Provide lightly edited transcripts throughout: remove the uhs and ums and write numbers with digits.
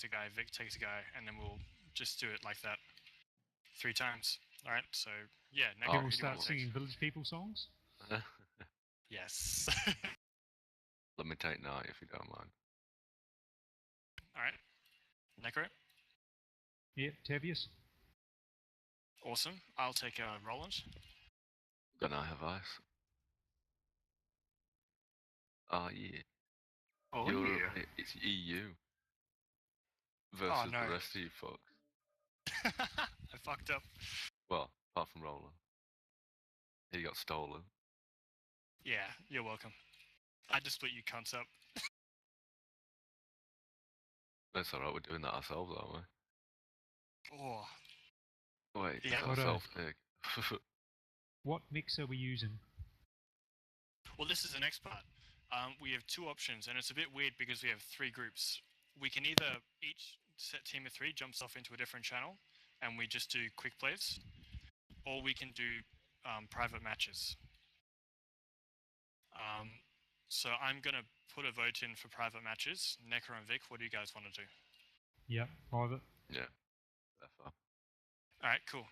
a guy, Vic takes a guy, and then we'll just do it like that 3 times. All right. So yeah, Neko, Then who we'll do you want start to take? singing Village People songs. Yes. Let me take night if you don't mind. All right. Neko. Yep, Tavius. Awesome. I'll take Roland. Then I have ice. Yeah. Oh, yeah. It's EU. Versus no. the rest of you folks. I fucked up. Well, apart from Roland. He got stolen. Yeah, you're welcome. I just split you cunts up. That's alright, we're doing that ourselves, aren't we? Oh. Wait, Yeah. that's self-dig. What mix are we using? Well, this is the next part. We have 2 options, and it's a bit weird because we have 3 groups. We can either each set team of 3 jumps off into a different channel, and we just do quick plays, or we can do private matches. So I'm gonna put a vote in for private matches. Necker and Vic, what do you guys want to do? Yep, private. Yeah. Therefore. Alright, cool.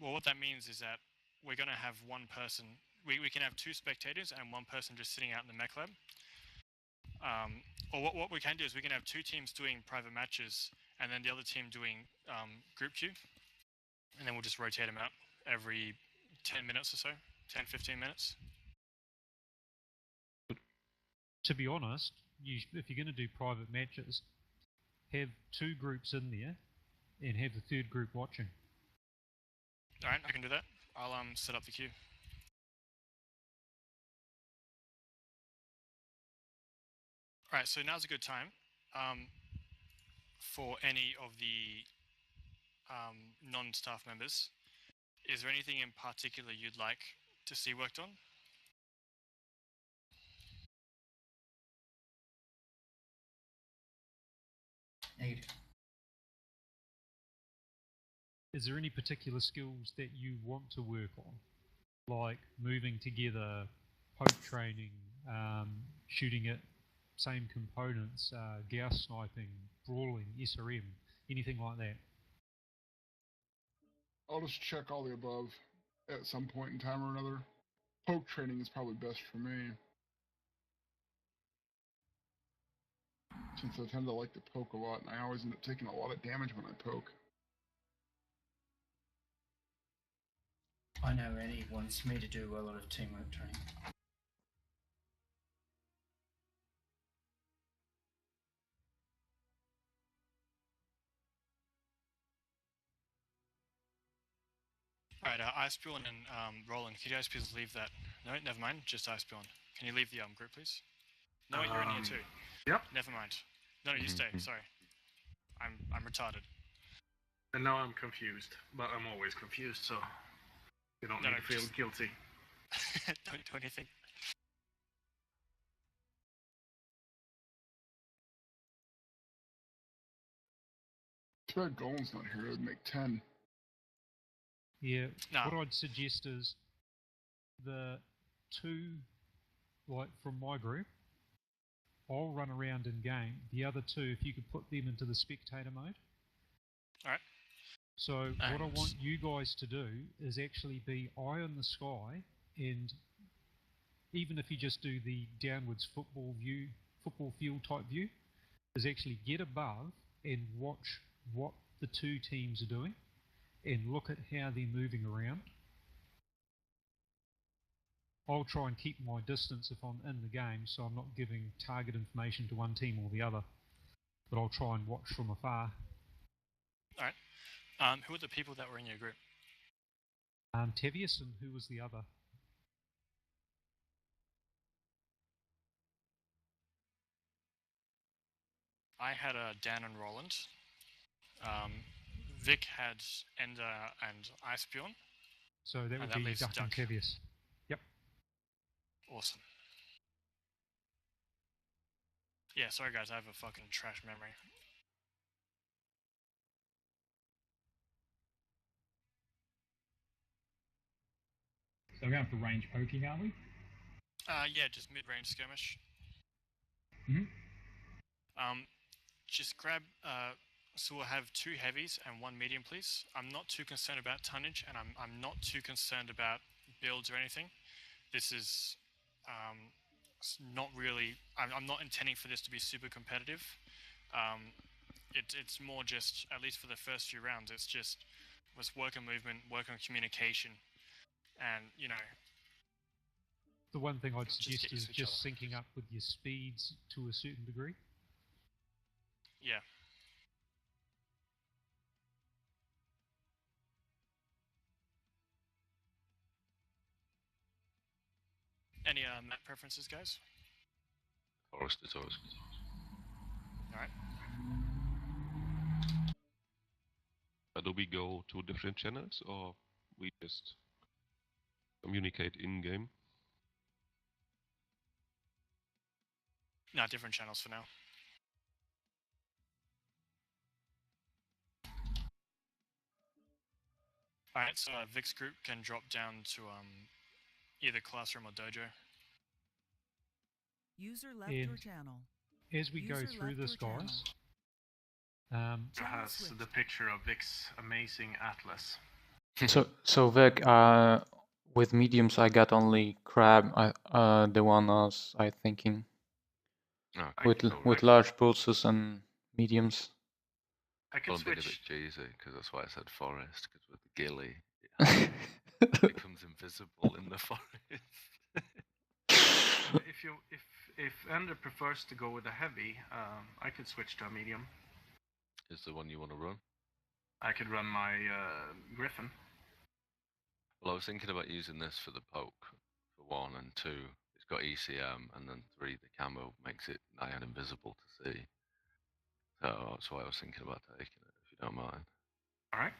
Well, what that means is that we're going to have one person... We can have 2 spectators and 1 person just sitting out in the mech lab. Or what we can do is we can have 2 teams doing private matches and then the other team doing group queue. And then we'll just rotate them out every 10 minutes or so. 10, 15 minutes. To be honest, if you're going to do private matches, have 2 groups in there and have the 3rd group watching. Alright, I can do that. I'll set up the queue. Alright, so now's a good time for any of the non-staff members. Is there anything in particular you'd like to see worked on? Negative. Is there any particular skills that you want to work on? Like moving together, poke training, shooting at same components, Gauss sniping, brawling, SRM, anything like that? I'll just check all the above at some point in time or another. Poke training is probably best for me, since I tend to like to poke a lot, and I always end up taking a lot of damage when I poke. I know Annie wants me to do a lot of teamwork training. Alright, Iceborn and Roland, could you guys please leave that? No, never mind, just Iceborn. Can you leave the group, please? No, you're in here too. Yep. Never mind. No, you stay, sorry. I'm retarded. And now I'm confused, but I'm always confused, so you don't need to feel guilty. Don't do anything. Too bad Golan's not here, it would make 10. Yeah, No. what I'd suggest is the 2, like from my group, I'll run around in game. The other 2, if you could put them into the spectator mode. Alright. So what I want you guys to do is actually be eye in the sky, and even if you just do the downwards football field type view, is actually get above and watch what the 2 teams are doing and look at how they're moving around. I'll try and keep my distance if I'm in the game, so I'm not giving target information to one team or the other, but I'll try and watch from afar. Alright. Who are the people that were in your group? Tavius, and who was the other? I had Dan and Roland. Vic had Ender and Iceborn. So that would that be leaves Duck and Duck. Tavius. Yep. Awesome. Yeah, sorry guys, I have a fucking trash memory. So we're going for range poking, are we? Yeah, just mid-range skirmish. Mm-hmm. just grab. So we'll have 2 heavies and 1 medium, please. I'm not too concerned about tonnage, and I'm not too concerned about builds or anything. This is not really. I'm not intending for this to be super competitive. It's more just, at least for the first few rounds, it's just was work on movement, work on communication, and The one thing I'd Just suggest get used is to each just other. syncing up with your speeds to a certain degree. yeah. Any map preferences, guys? Forest is always. All right. Do we go to different channels or we just communicate in game? No, different channels for now. All right, so Vic's group can drop down to either classroom or dojo. User left your And channel. as we go User through left this, your channel. guys, It has the picture of Vic's amazing atlas. So Vic, with mediums I got only crab. The one I was thinking with large pulses and mediums. I can Well, a bit of it switch. cheesy because that's why I said forest. Because with the ghillie, it becomes invisible in the forest. If Ender prefers to go with a heavy, I could switch to a medium. Is the one you want to run? I could run my Griffin. Well, I was thinking about using this for the poke, for 1, and 2, it's got ECM, and then 3, the camo makes it nigh on invisible to see. So that's why I was thinking about taking it, if you don't mind. Alright.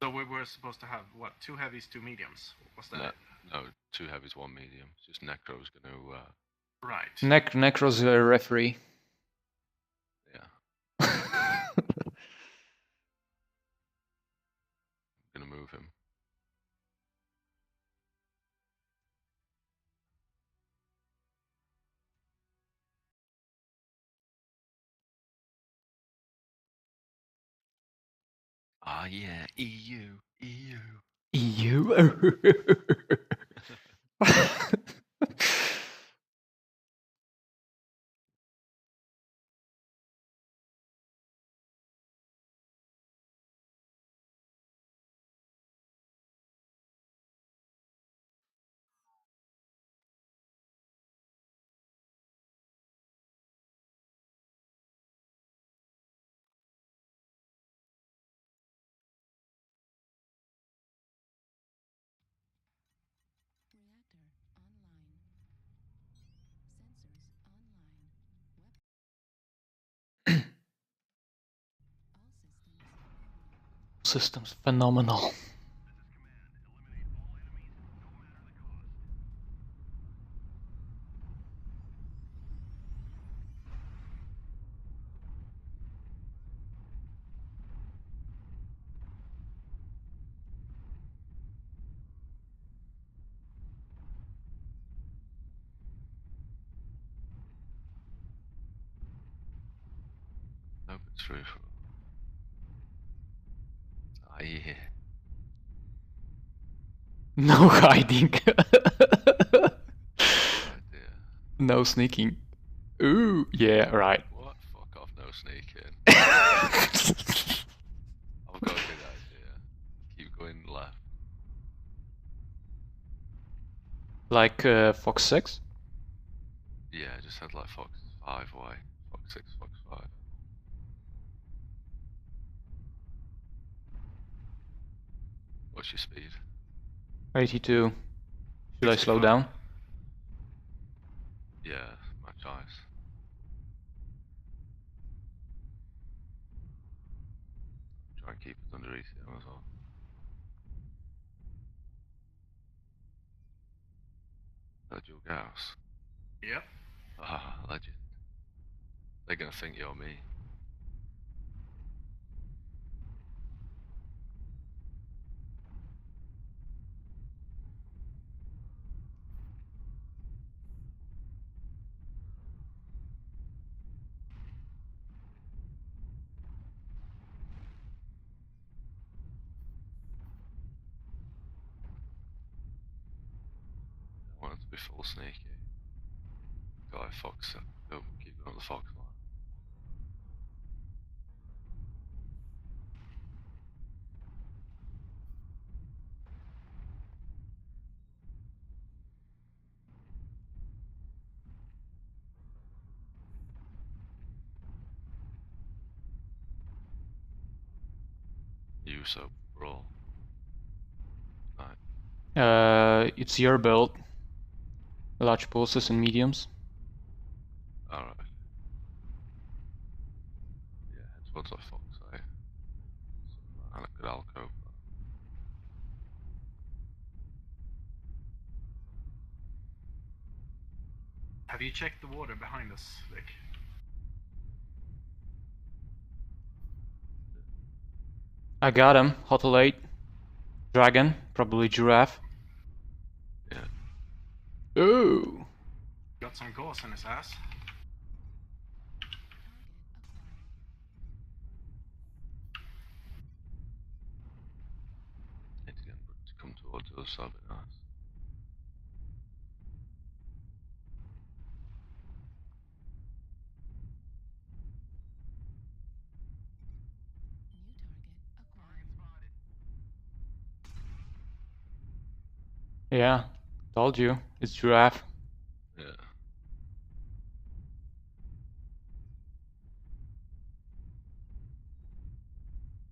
So we were supposed to have, what, 2 heavies, 2 mediums? Was that it? No, 2 heavies, 1 medium. It's just Necro's going to... Right. Necro's a referee. Yeah. I'm going to move him. Ah, yeah, EU. EU. Systems phenomenal. Nope, it's free for... Ah, yeah. No hiding. Idea. No sneaking. Ooh, yeah, right. What? Fuck off, no sneaking. I've got a good idea. Keep going left. Like Fox 6? Yeah, just head like Fox 5 way. Fox 6, Fox 5. What's your speed? 82. Should I slow down? Yeah, my choice. Try and keep it under ECM as well. That your gas? Yep. Ah, legend. They're gonna think you're me. have to be full sneaky. Go like fox, go keep going up the fox line. Uso brawl. Right. It's your build. Large pulses and mediums. Alright. Yeah, head towards that fox, eh? And a good alcove. Have you checked the water behind us, Vic? I got him. Hotolate. Dragon. Probably giraffe. Yeah. Ooh. Got some gauze in his ass. Need to get him to come towards us, that'd be nice. Yeah. Told you. It's giraffe. Yeah.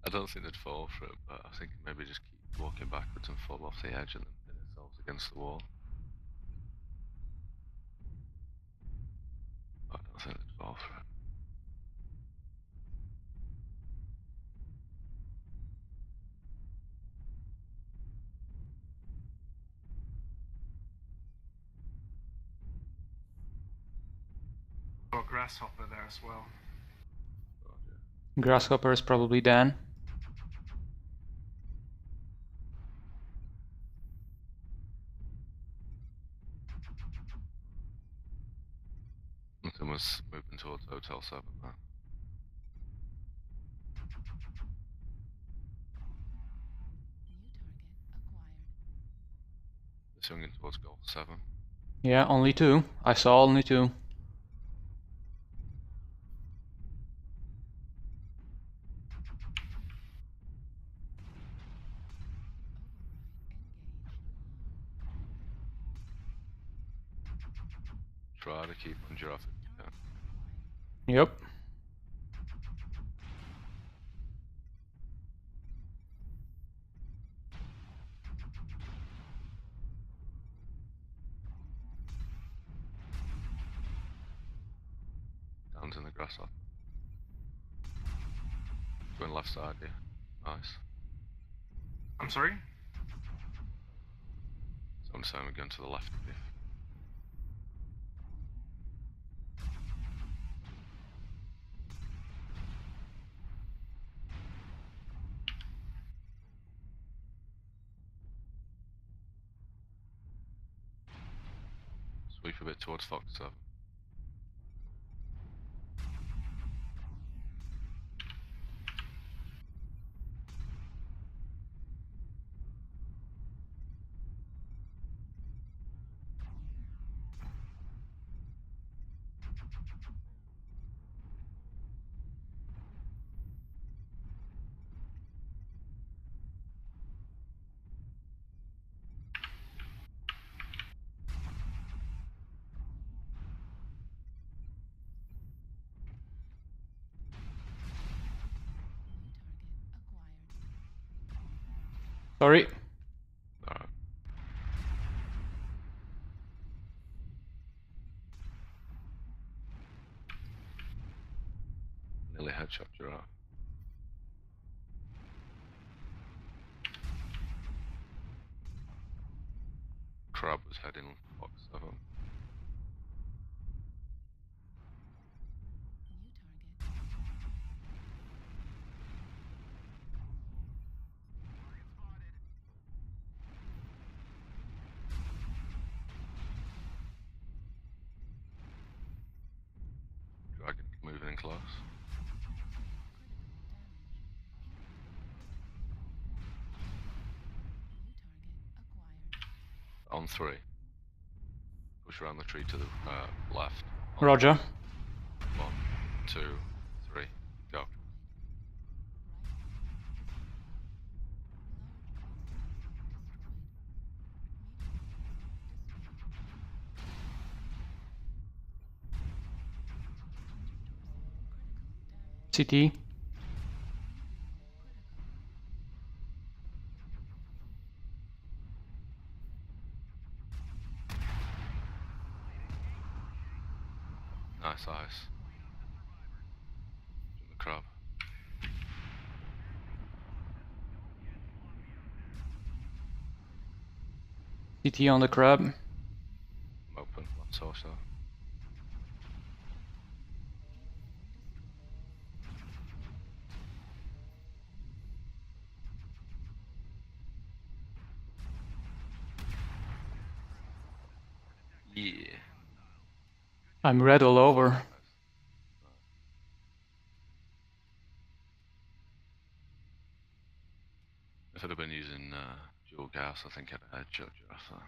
I don't think they'd fall for it, but I think maybe just keep walking backwards and fall off the edge and then pin ourselves against the wall. I don't think they'd fall for it. Got a grasshopper there as well. Grasshopper is probably Dan. Nothing was moving towards Hotel 7 now. They're swinging towards Golf 7. Yeah, only 2. I saw only 2. Try to keep on giraffe if you can. Yep. Down's in the grasshopper. Going left side here. Nice. I'm sorry? So I'm saying we're going to the left of you. Sweep a bit towards Fox 7. Sorry. Alright. Nearly headshot giraffe. Crab was heading Fox 7. Dragon moving in close. On 3. Push around the tree to the left. Roger. 1, 2, 3, go. CT. Nice eyes. In the crab. CT on the crab. I'm open, left torso. Yeah. I'm red all over. If I'd have been using dual gas, I think I'd have headshot Giraffe then.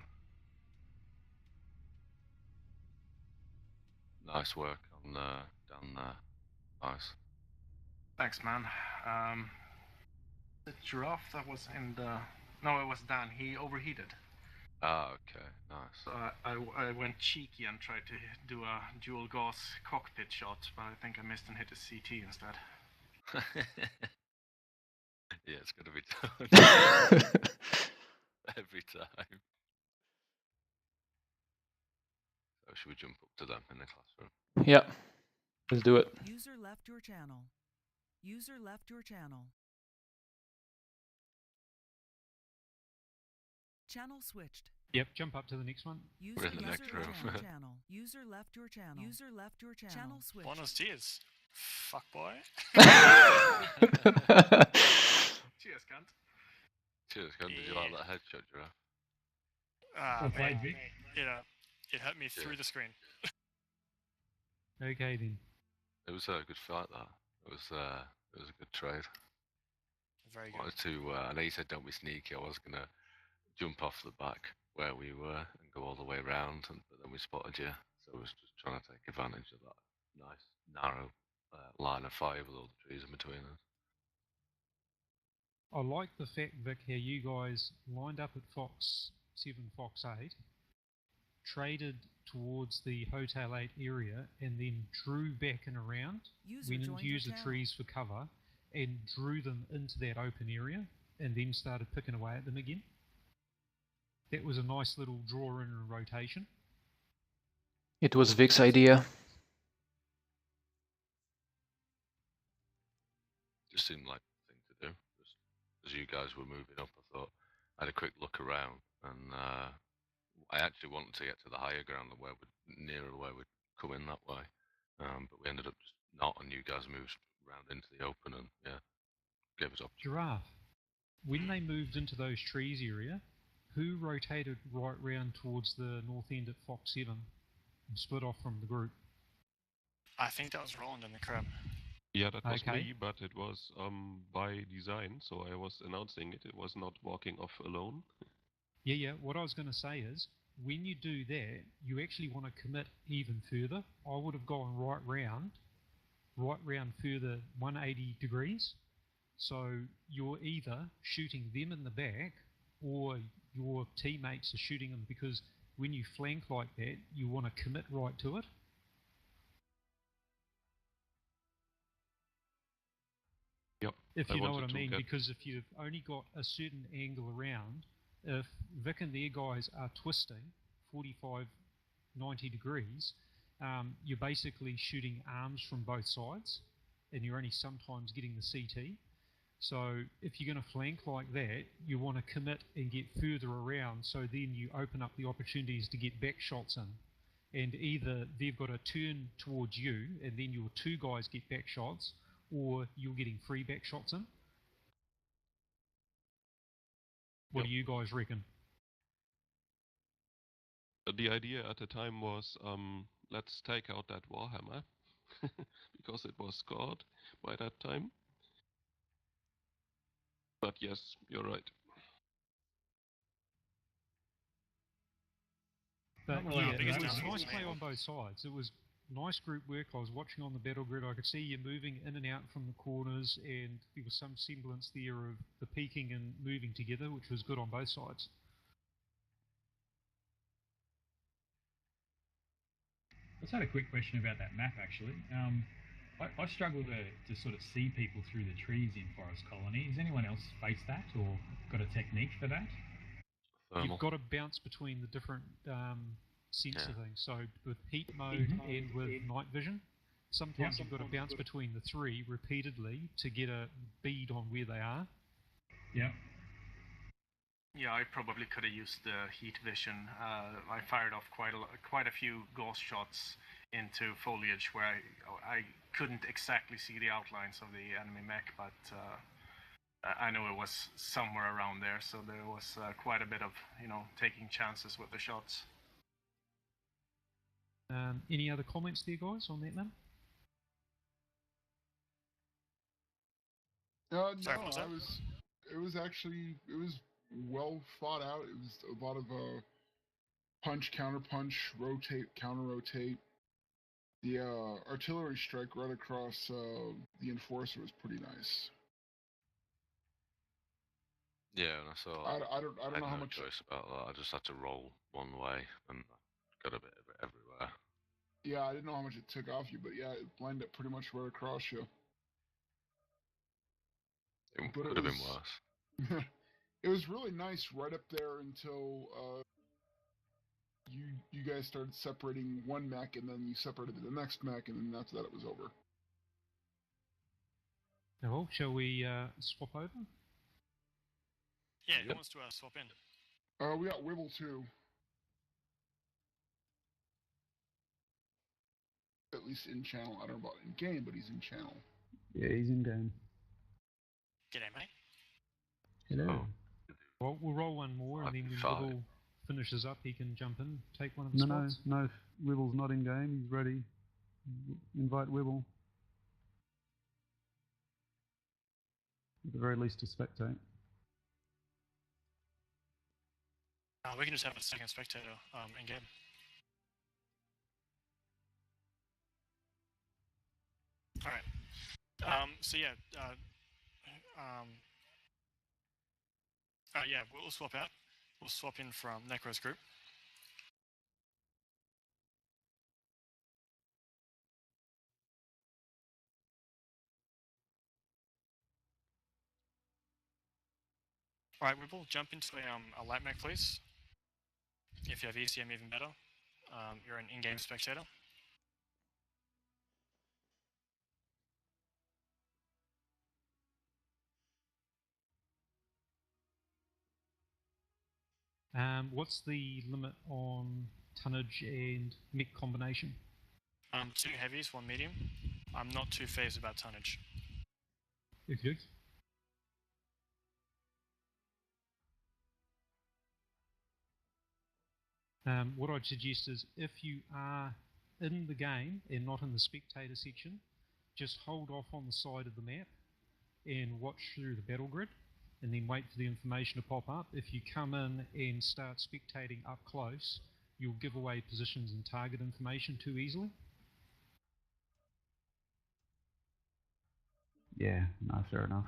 Nice work on down there. Nice. Thanks, man. The Giraffe that was in the... No, it was Dan. He overheated. Ah, okay, nice. So I went cheeky and tried to do a dual gas cockpit shot, but I think I missed and hit a CT instead. Yeah, it's gonna be done. Every time. So should we jump up to them in the classroom? Yeah, let's do it. User left your channel. User left your channel. Channel switched. Yep, jump up to the next one. We're in the next room. Channel. User left your channel. User left your channel. Channel switched. Buenos dias, fuck boy. Cheers, cunt. Cheers, cunt. Did you like that headshot, Giraffe? Well played, Vic. It hurt me through the screen. Okay then. It was a good fight, that. It was a good trade. Very I good. wanted to, I know you said don't be sneaky. I was gonna jump off the back where we were and go all the way around, but then we spotted you. So I was just trying to take advantage of that nice narrow line of fire with all the trees in between us. I like the fact, Vic, how you guys lined up at Fox 7, Fox 8, traded towards the Hotel 8 area, and then drew back and around, went and used the trees for cover, and drew them into that open area, and then started picking away at them again. That was a nice little draw in and rotation. It was Vic's idea. Just seemed like the thing to do. Just as you guys were moving up, I thought I had a quick look around, and I actually wanted to get to the higher ground, nearer where we'd come in that way, but we ended up just not, and you guys moved round into the open, and yeah, gave us opportunity. Giraffe, when they moved into those trees area, who rotated right round towards the north end at Fox 7 and split off from the group? I think that was Roland in the crab. Yeah, that was Okay. me, but it was by design, so I was announcing it. It was not walking off alone. Yeah. What I was going to say is, when you do that, you actually want to commit even further. I would have gone right round further 180 degrees. So you're either shooting them in the back or your teammates are shooting them, because when you flank like that, you want to commit right to it. Yep. If you know what I mean, because if you've only got a certain angle around, if Vic and their guys are twisting 45, 90 degrees, you're basically shooting arms from both sides, and you're only sometimes getting the CT. So if you're going to flank like that, you want to commit and get further around, so then you open up the opportunities to get back shots in. And either they've got to turn towards you, and then your two guys get back shots, or you're getting free back shots in. What do you guys reckon? The idea at the time was, let's take out that Warhammer, because it was scored by that time. But yes, you're right. But Not really yeah, into it that was one. nice play on both sides. It was nice group work. I was watching on the battle grid. I could see you moving in and out from the corners, and there was some semblance there of the peeking and moving together, which was good on both sides. I just had a quick question about that map, actually. I struggle to sort of see people through the trees in Forest Colony. Has anyone else faced that or got a technique for that? Thermal. You've got to bounce between the different sensor things. So with heat mode and with night vision, sometimes you've got to bounce between the three repeatedly to get a bead on where they are. Yeah. Yeah, I probably could have used the heat vision. I fired off quite a few ghost shots into foliage where I couldn't exactly see the outlines of the enemy mech, but I know it was somewhere around there, so there was quite a bit of, taking chances with the shots. Any other comments there, guys, on that map? No, Sorry, what was that? it was well thought out. It was a lot of punch, counter punch, rotate, counter rotate. The artillery strike right across the enforcer was pretty nice. Yeah, and I saw. I don't had know how no much choice about that. I just had to roll one way, and got a bit of it everywhere. Yeah, I didn't know how much it took off you, but yeah, it lined up pretty much right across you. It could have been worse. It was really nice right up there until you guys started separating one mech, and then you separated the next mech, and then after that it was over. Well, shall we swap over? Yeah, who wants to swap in? We got Wibble too. At least in channel. I don't know about in game, but he's in channel. Yeah, he's in game. G'day, mate. Hello. Well, we'll roll one more, and then when Wibble finishes up, he can jump in, take one of the spots. No, Wibble's not in game. He's ready. Invite Wibble. At the very least, to spectate. We can just have a second spectator in game. All right. So yeah. Yeah, we'll swap out. We'll swap in from Necro's group. All right, Wibble, jump into a light mech, please. If you have ECM, even better. You're an in-game spectator. What's the limit on tonnage and mech combination? 2 heavies, 1 medium. I'm not too phased about tonnage. Okay. What I'd suggest is if you are in the game and not in the spectator section, just hold off on the side of the map and watch through the battle grid, and then wait for the information to pop up. If you come in and start spectating up close, you'll give away positions and target information too easily. Yeah, no, fair enough.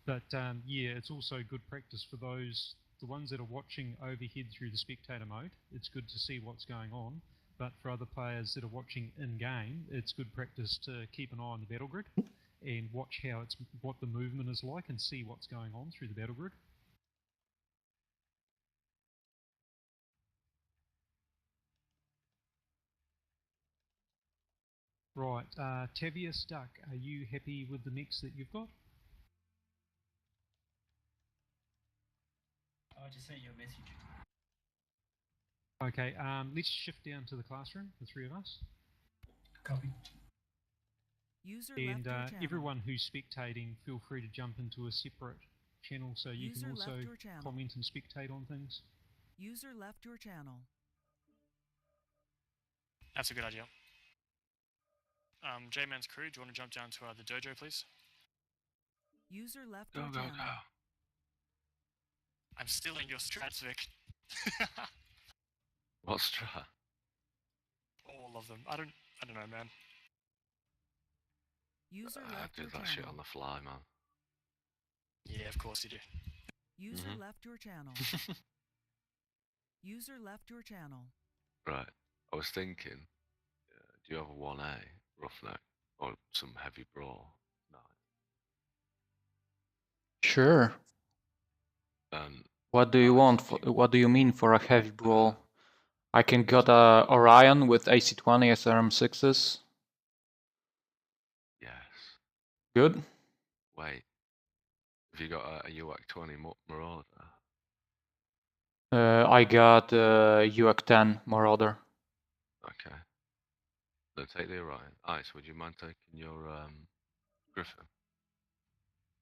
But yeah, it's also good practice for the ones that are watching overhead through the spectator mode. It's good to see what's going on. But for other players that are watching in-game, it's good practice to keep an eye on the battle grid and watch what the movement is like and see what's going on through the battle grid. Right, Tavius Duck, are you happy with the mix that you've got? I just sent you a message. Okay, let's shift down to the classroom, the 3 of us. Copy. User and left your channel. everyone who's spectating, feel free to jump into a separate channel so you User can also left your channel. comment and spectate on things. User left your channel. That's a good idea. J-Man's crew, do you want to jump down to the dojo, please? User left your channel. I'm stealing your strats, Vic. What strat? All of them. I don't know, man. User I left do your that shit channel. on the fly, man. Yeah, of course you do. User left your channel. User left your channel. Right. I was thinking, do you have a 1A roughneck or some heavy brawl? No. Sure. What do you want? What do you mean for a heavy brawl? I can get a Orion with AC-20 SRM6s. Yes. Good. Wait. Have you got a UAC-20 Marauder? I got UAC-10 Marauder. Okay. Then take the Orion. Ice, would you mind taking your Griffin?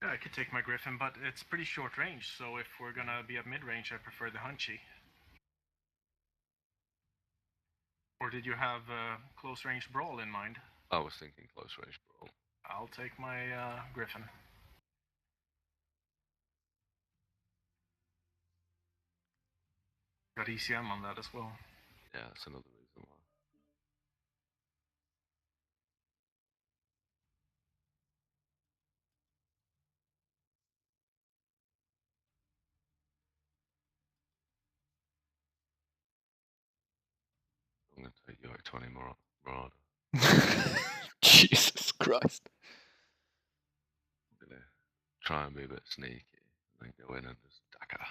Yeah, I could take my Griffin, but it's pretty short range, so if we're gonna be at mid-range, I prefer the Hunchy. Or did you have a close-range brawl in mind? I was thinking close-range brawl. I'll take my Griffin. Got ECM on that as well. Yeah, that's another reason why. I'm going to take UAC-20 Marauder. Jesus Christ. I'm going to try and be a bit sneaky and then go in and just dagger.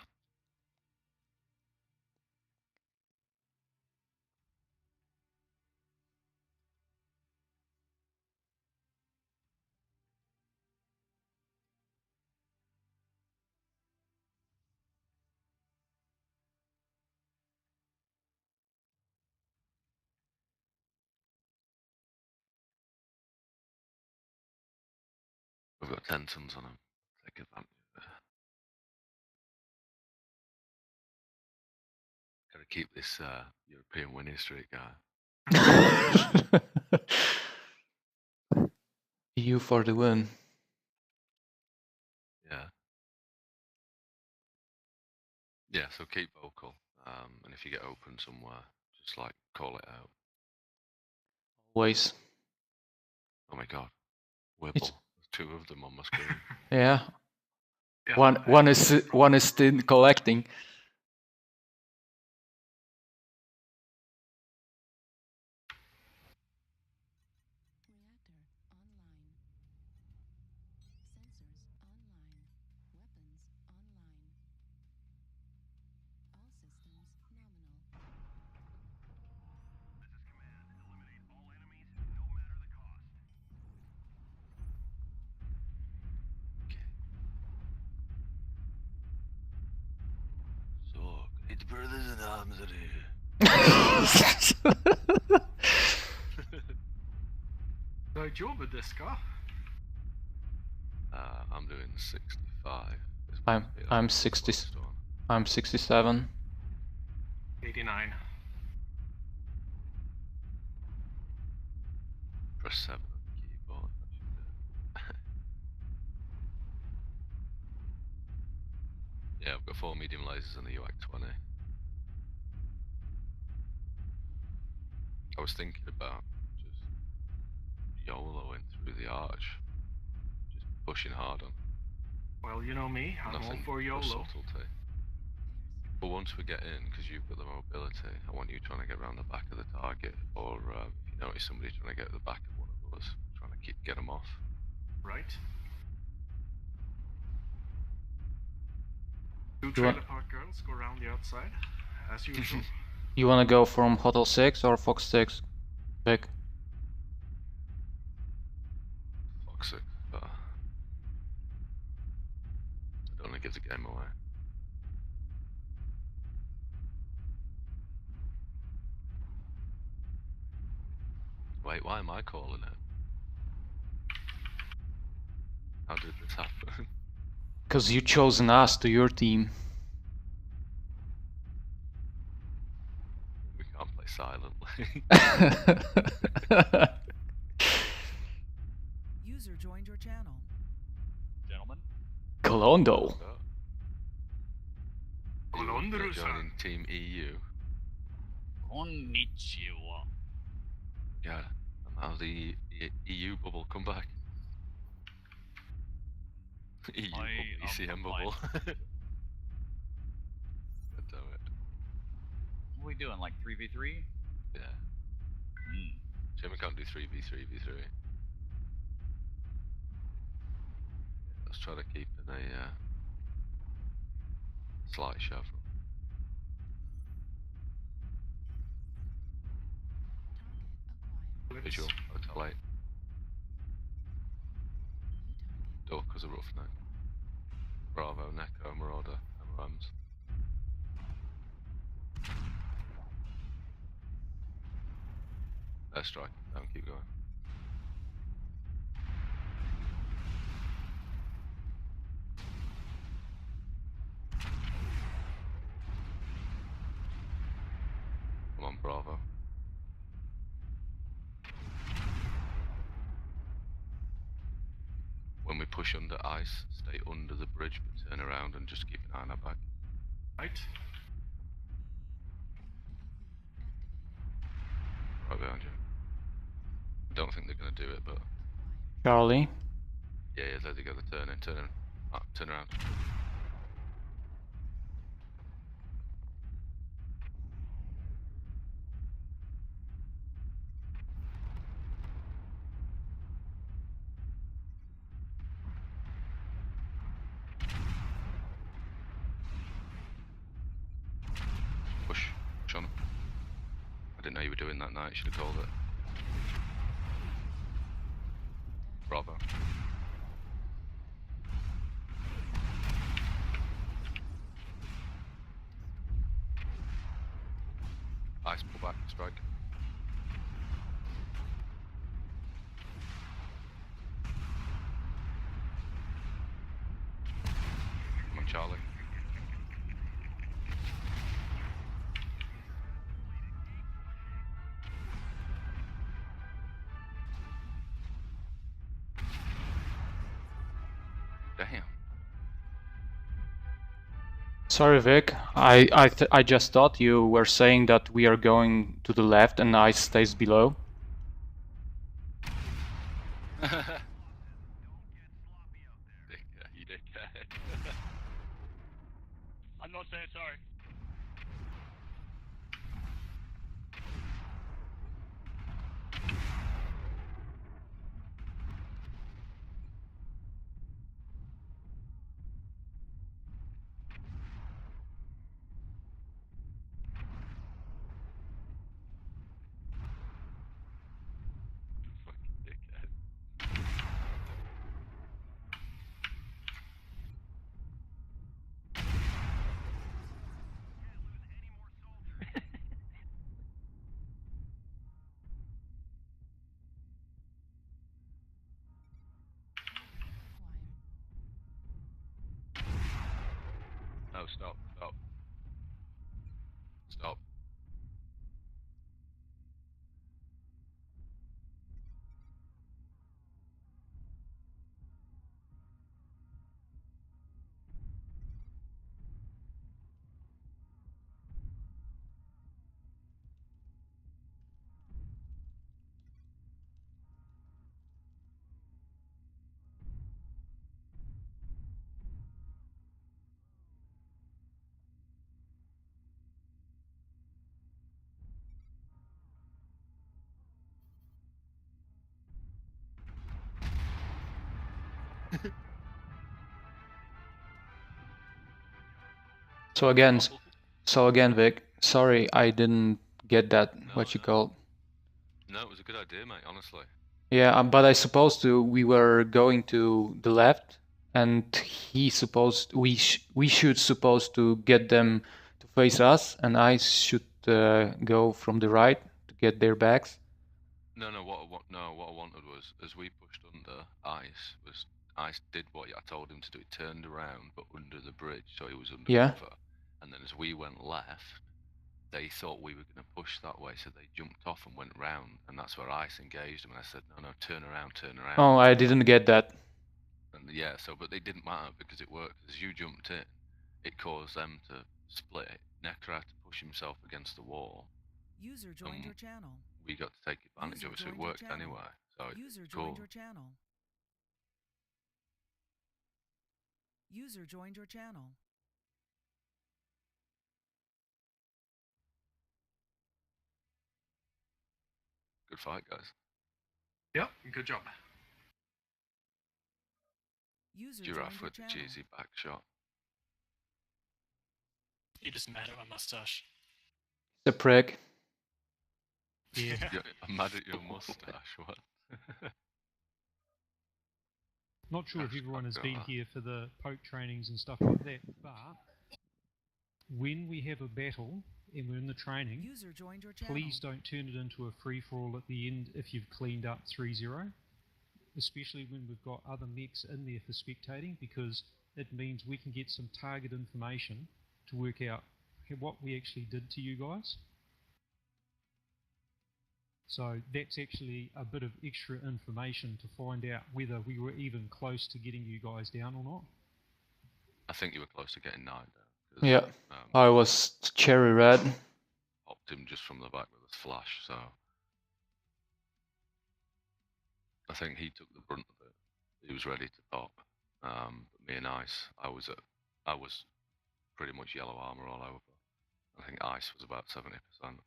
We've got 10 tons on him. Take advantage of it. Gotta keep this European winning streak going. EU for the win. Yeah. Yeah, so keep vocal. And if you get open somewhere, just like call it out. Always. Oh my god. Whipple. There's 2 of them on my screen. Yeah. One is still collecting. So, great brothers in arms are here. Daijoubu desu ka? I'm doing 65. I'm 60. I'm 67. 89. Press 7 on the keyboard. That should do it. Yeah, I've got 4 medium lasers on the UAC-20. I was thinking about just YOLOing through the arch. Just pushing hard on. Well, you know me, I'm all for YOLO. Subtlety. But once we get in, because you've got the mobility, I want you trying to get around the back of the target, or if you notice somebody trying to get at the back of one of us, trying to get them off. Right. 2 trailer park girls go around the outside, as usual. You wanna go from Hotel 6 or Fox 6? Vic? Fox 6, but I don't want to give the game away. Wait, why am I calling it? How did this happen? Because you chose an ass to your team. We can't play silently. User joined your channel. Gentlemen. Colondo. You're joining Team EU. Konnichiwa. Yeah, and how's the EU bubble come back? EU ECM bubble. God damn it. What are we doing, like 3v3? Yeah. Shame we can't do 3v3v3. Let's try to keep in a slight shuffle. Visual, hotel 8. Dork as a roughneck. Bravo, Neko, Marauder, MRMs. Airstrike, don't keep going. Come on, Bravo. When we push under ice, stay under the bridge, but turn around and just keep an eye on our back. Right. Right behind you. I don't think they're going to do it, but... Charlie? Yeah, there they go, they're turning, turn around. Push on. I didn't know you were doing that night, should have called it. Bravo. Ice, pull back, strike. Come on, Charlie. Damn. Sorry, Vic. I just thought you were saying that we are going to the left and ice stays below. You dickhead. I'm not saying sorry. No, stop. Stop. So again, Vic, sorry I didn't get that, what you called. No, it was a good idea, mate, honestly. Yeah, but I supposed we were going to the left, and we should supposed to get them to face us, and I should go from the right to get their backs. No, what I wanted was, as we pushed under Ice did what I told him to do. He turned around, but under the bridge, so he was under cover. And then as we went left, they thought we were going to push that way, so they jumped off and went round, and that's where Ice engaged them. And I said, no, turn around. Oh, I didn't get that. And yeah, but it didn't matter because it worked. As you jumped in, it caused them to split, Necro had to push himself against the wall. User joined your channel. We got to take advantage of it, so it worked anyway. So User it's joined cool. your channel. User joined your channel. Good fight, guys. Yep, good job. User Giraffe joined with your the channel. cheesy back shot. You just mad at my mustache. The prick. Yeah. I'm mad at your mustache. What? Not sure if That's everyone has fucked been up. here for the poke trainings and stuff like that, but when we have a battle and we're in the training, User joined your channel. please don't turn it into a free-for-all at the end if you've cleaned up 3-0, especially when we've got other mechs in there for spectating, because it means we can get some target information to work out what we actually did to you guys. So that's actually a bit of extra information to find out whether we were even close to getting you guys down or not. I think you were close to getting 9 down. Yeah, I was cherry red. Popped him just from the back with his flash, so I think he took the brunt of it. He was ready to pop. But me and Ice, I was pretty much yellow armor all over. I think Ice was about 70%.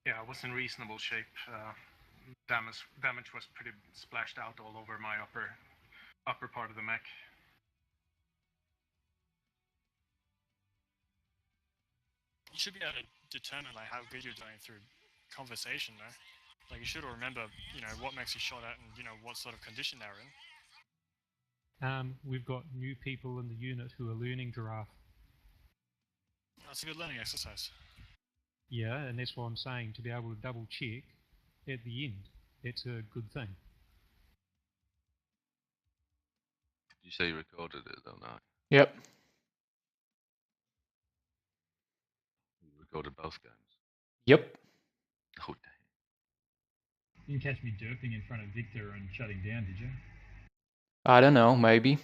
Yeah, I was in reasonable shape. Damage was pretty splashed out all over my upper part of the mech. You should be able to determine like how good you're doing through conversation, though. Like you should remember, what makes you shot at and what sort of condition they're in. We've got new people in the unit who are learning Giraffe. That's a good learning exercise. Yeah, and that's why I'm saying to be able to double check at the end. That's a good thing. You say you recorded it though, now? Yep. You recorded both games? Yep. Oh, dang. You didn't catch me derping in front of Victor and shutting down, did you? I don't know, maybe.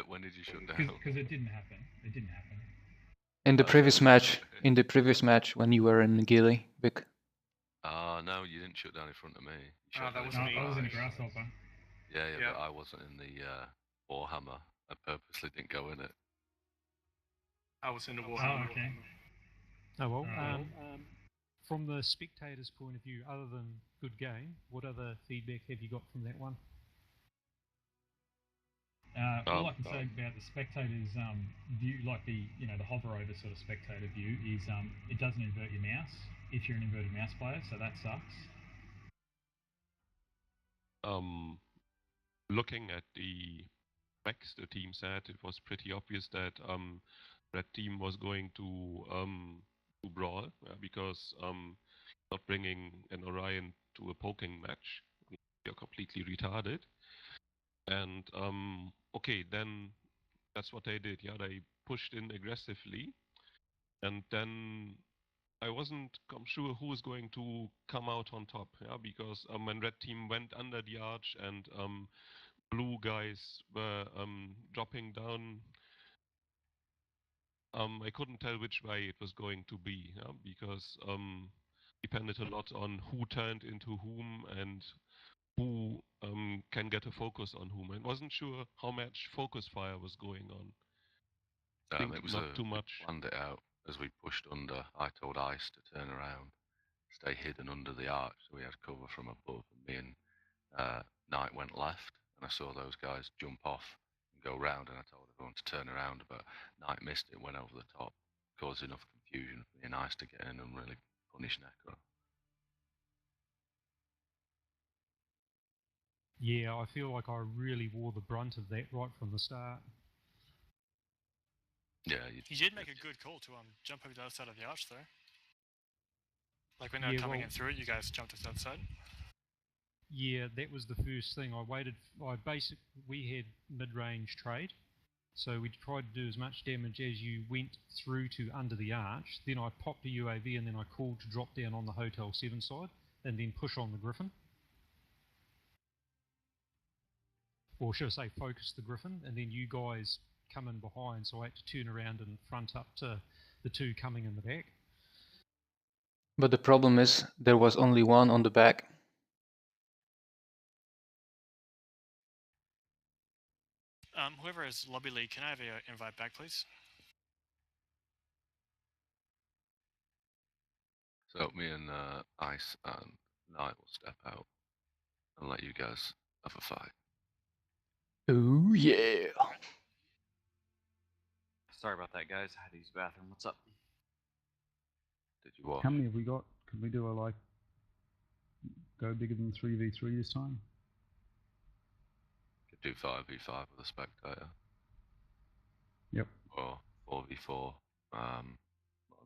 When did you shut down? Because it didn't happen. It didn't happen. In the previous match, when you were in Gilly, Vic. No, you didn't shut down in front of me. That was me. I was in a grasshopper. Yeah, but I wasn't in the Warhammer. I purposely didn't go in it. I was in the Warhammer. Oh, okay. Oh well, from the spectator's point of view, other than good game, what other feedback have you got from that one? All I can say about the spectator's view, like the hover over sort of spectator view, is it doesn't invert your mouse if you're an inverted mouse player, so that sucks. Looking at the specs the team said, it was pretty obvious that that team was going to brawl because not bringing an Orion to a poking match, you're completely retarded. And okay, then that's what they did. Yeah, they pushed in aggressively, and then I wasn't sure who was going to come out on top. Yeah, because when red team went under the arch and blue guys were dropping down, I couldn't tell which way it was going to be. Yeah, because depended a lot on who turned into whom and who can get a focus on whom. I wasn't sure how much focus fire was going on. It was not too much. We planned it out as we pushed under. I told Ice to turn around, stay hidden under the arch, so we had cover from above. And me and Knight went left, and I saw those guys jump off and go round, and I told everyone to turn around, but Knight missed it, went over the top, caused enough confusion for me and Ice to get in and really punish Necro. Yeah, I feel like I really wore the brunt of that right from the start. Yeah, you did make a good call to jump over the other side of the arch, though. Like when they were coming in through it, you guys jumped to the other side. Yeah, that was the first thing. We had mid-range trade, so we tried to do as much damage as you went through to under the arch. Then I popped a UAV and then I called to drop down on the Hotel 7 side and then push on the Griffin. or should I say focus the Griffin, and then you guys come in behind, so I had to turn around and front up to the two coming in the back. But the problem is there was only one on the back. Whoever is lobby lead, can I have an invite back, please? So me and Ice and Knight will step out and let you guys have a fight. Oh yeah. Sorry about that, guys. I had to use the bathroom. What's up? Did you watch? How many have we got? Can we do a go bigger than 3v3 this time? Could do 5v5 with a spectator. Yep. Or 4v4.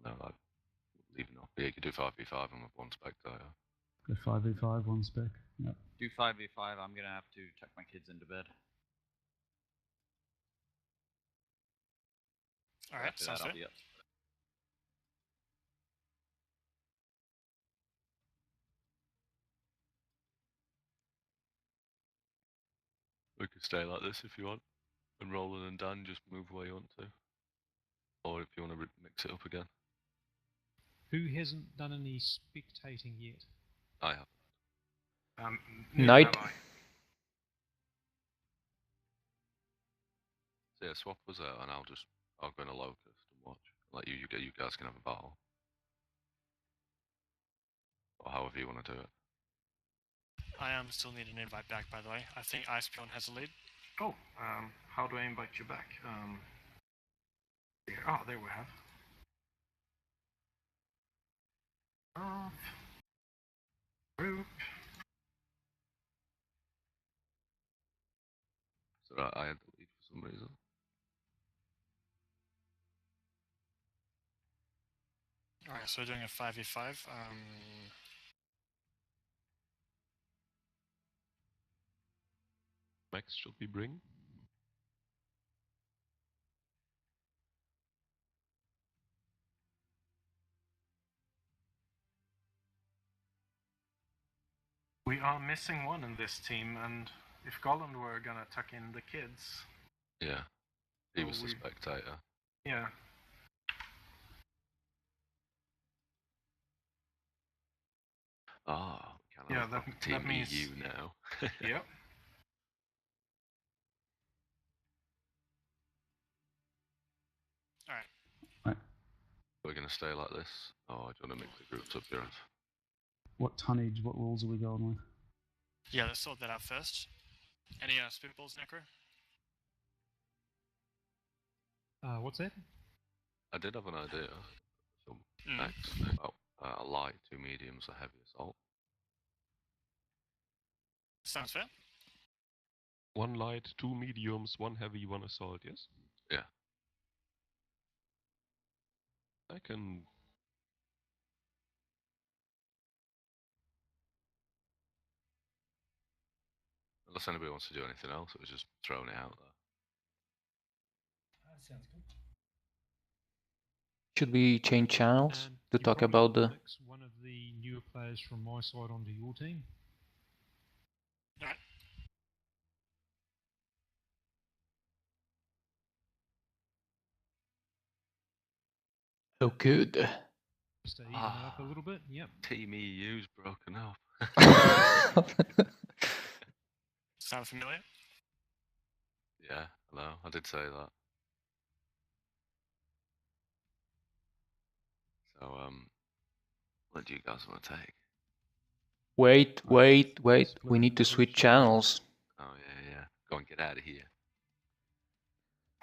No, like leaving off. Yeah, you could do 5v5 and with one spectator. Go 5v5, one spec. Yep. Do 5v5. I'm gonna have to tuck my kids into bed. All right, sounds fair. We could stay like this if you want. And Roland and Dan just move where you want to. Or if you want to mix it up again. Who hasn't done any spectating yet? I have. Knight. So yeah, swap us out and I'll go in a locust and watch. Let you guys can have a battle. Or however you want to do it. I still need an invite back, by the way. I think Icepion has a lead. Oh, how do I invite you back? Oh, there we have. Group. So I had the lead for some reason. Alright, so we're doing a 5v5. Max should we bring? We are missing one in this team, and if Golland were gonna tuck in the kids... Yeah, he was the spectator. Yeah. Ah, yeah, that means EU now. Yep. Alright. We're gonna stay like this, or do you want to mix the groups up here? What tonnage, what rules are we going with? Yeah, let's sort that out first. Any spitballs, Necro? What's that? I did have an idea. So next, about a light, 2 mediums, a heavy assault. Sounds fair. 1 light, 2 mediums, 1 heavy, 1 assault, yes? Yeah. I can... Unless anybody wants to do anything else, it was just throwing it out there. That sounds good. Should we change channels to talk about the... Mix one of the newer players from my side onto your team. Alright. Oh, good. Just to even it up a little bit, yep. Team EU's broken up. Sound familiar? Yeah, hello, I did say that. So, what do you guys want to take? Wait. We need to switch channels. Oh, yeah. Go and get out of here.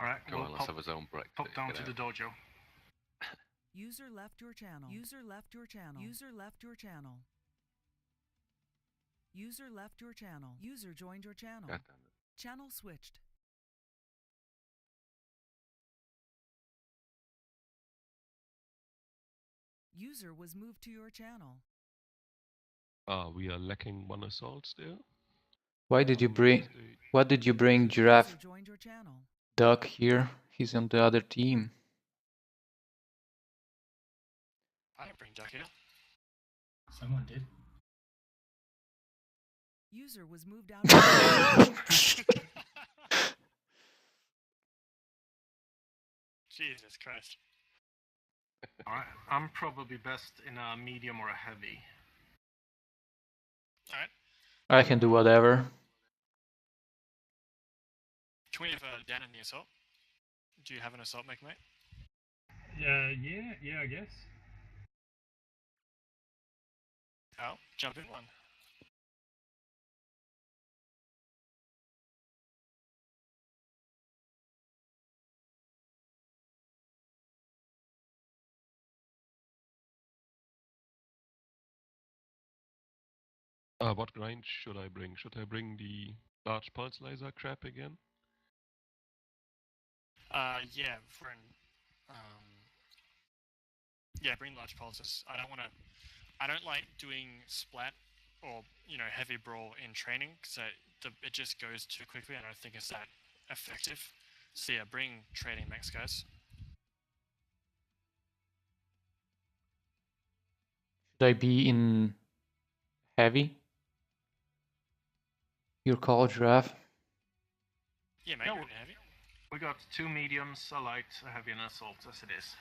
Alright, Go on, let's have his own breakfast. Pop down to the dojo. User left your channel. User left your channel. User left your channel. User left your channel. User joined your channel. God damn it. Channel switched. User was moved to your channel. we are lacking 1 assault still. Why did you bring... What did you bring Giraffe User joined your channel. Duck here? He's on the other team. I didn't bring Duck here. Someone did. User was moved out of Jesus Christ. Alright, I'm probably best in a medium or a heavy. Alright. I can do whatever. Can we have Dan in the assault? Do you have an assault mech, mate? Yeah, I guess. Oh, jump in one. What grind should I bring? Should I bring the large pulse laser crap again? Yeah, yeah, bring large pulses. I don't like doing splat or heavy brawl in training, so it just goes too quickly, and I don't think it's that effective. So yeah, bring training mechs, guys. Should I be in heavy? Your call, Giraffe. Yeah, mate, you're in heavy. We got 2 mediums, a light, a heavy, and an assault as it is.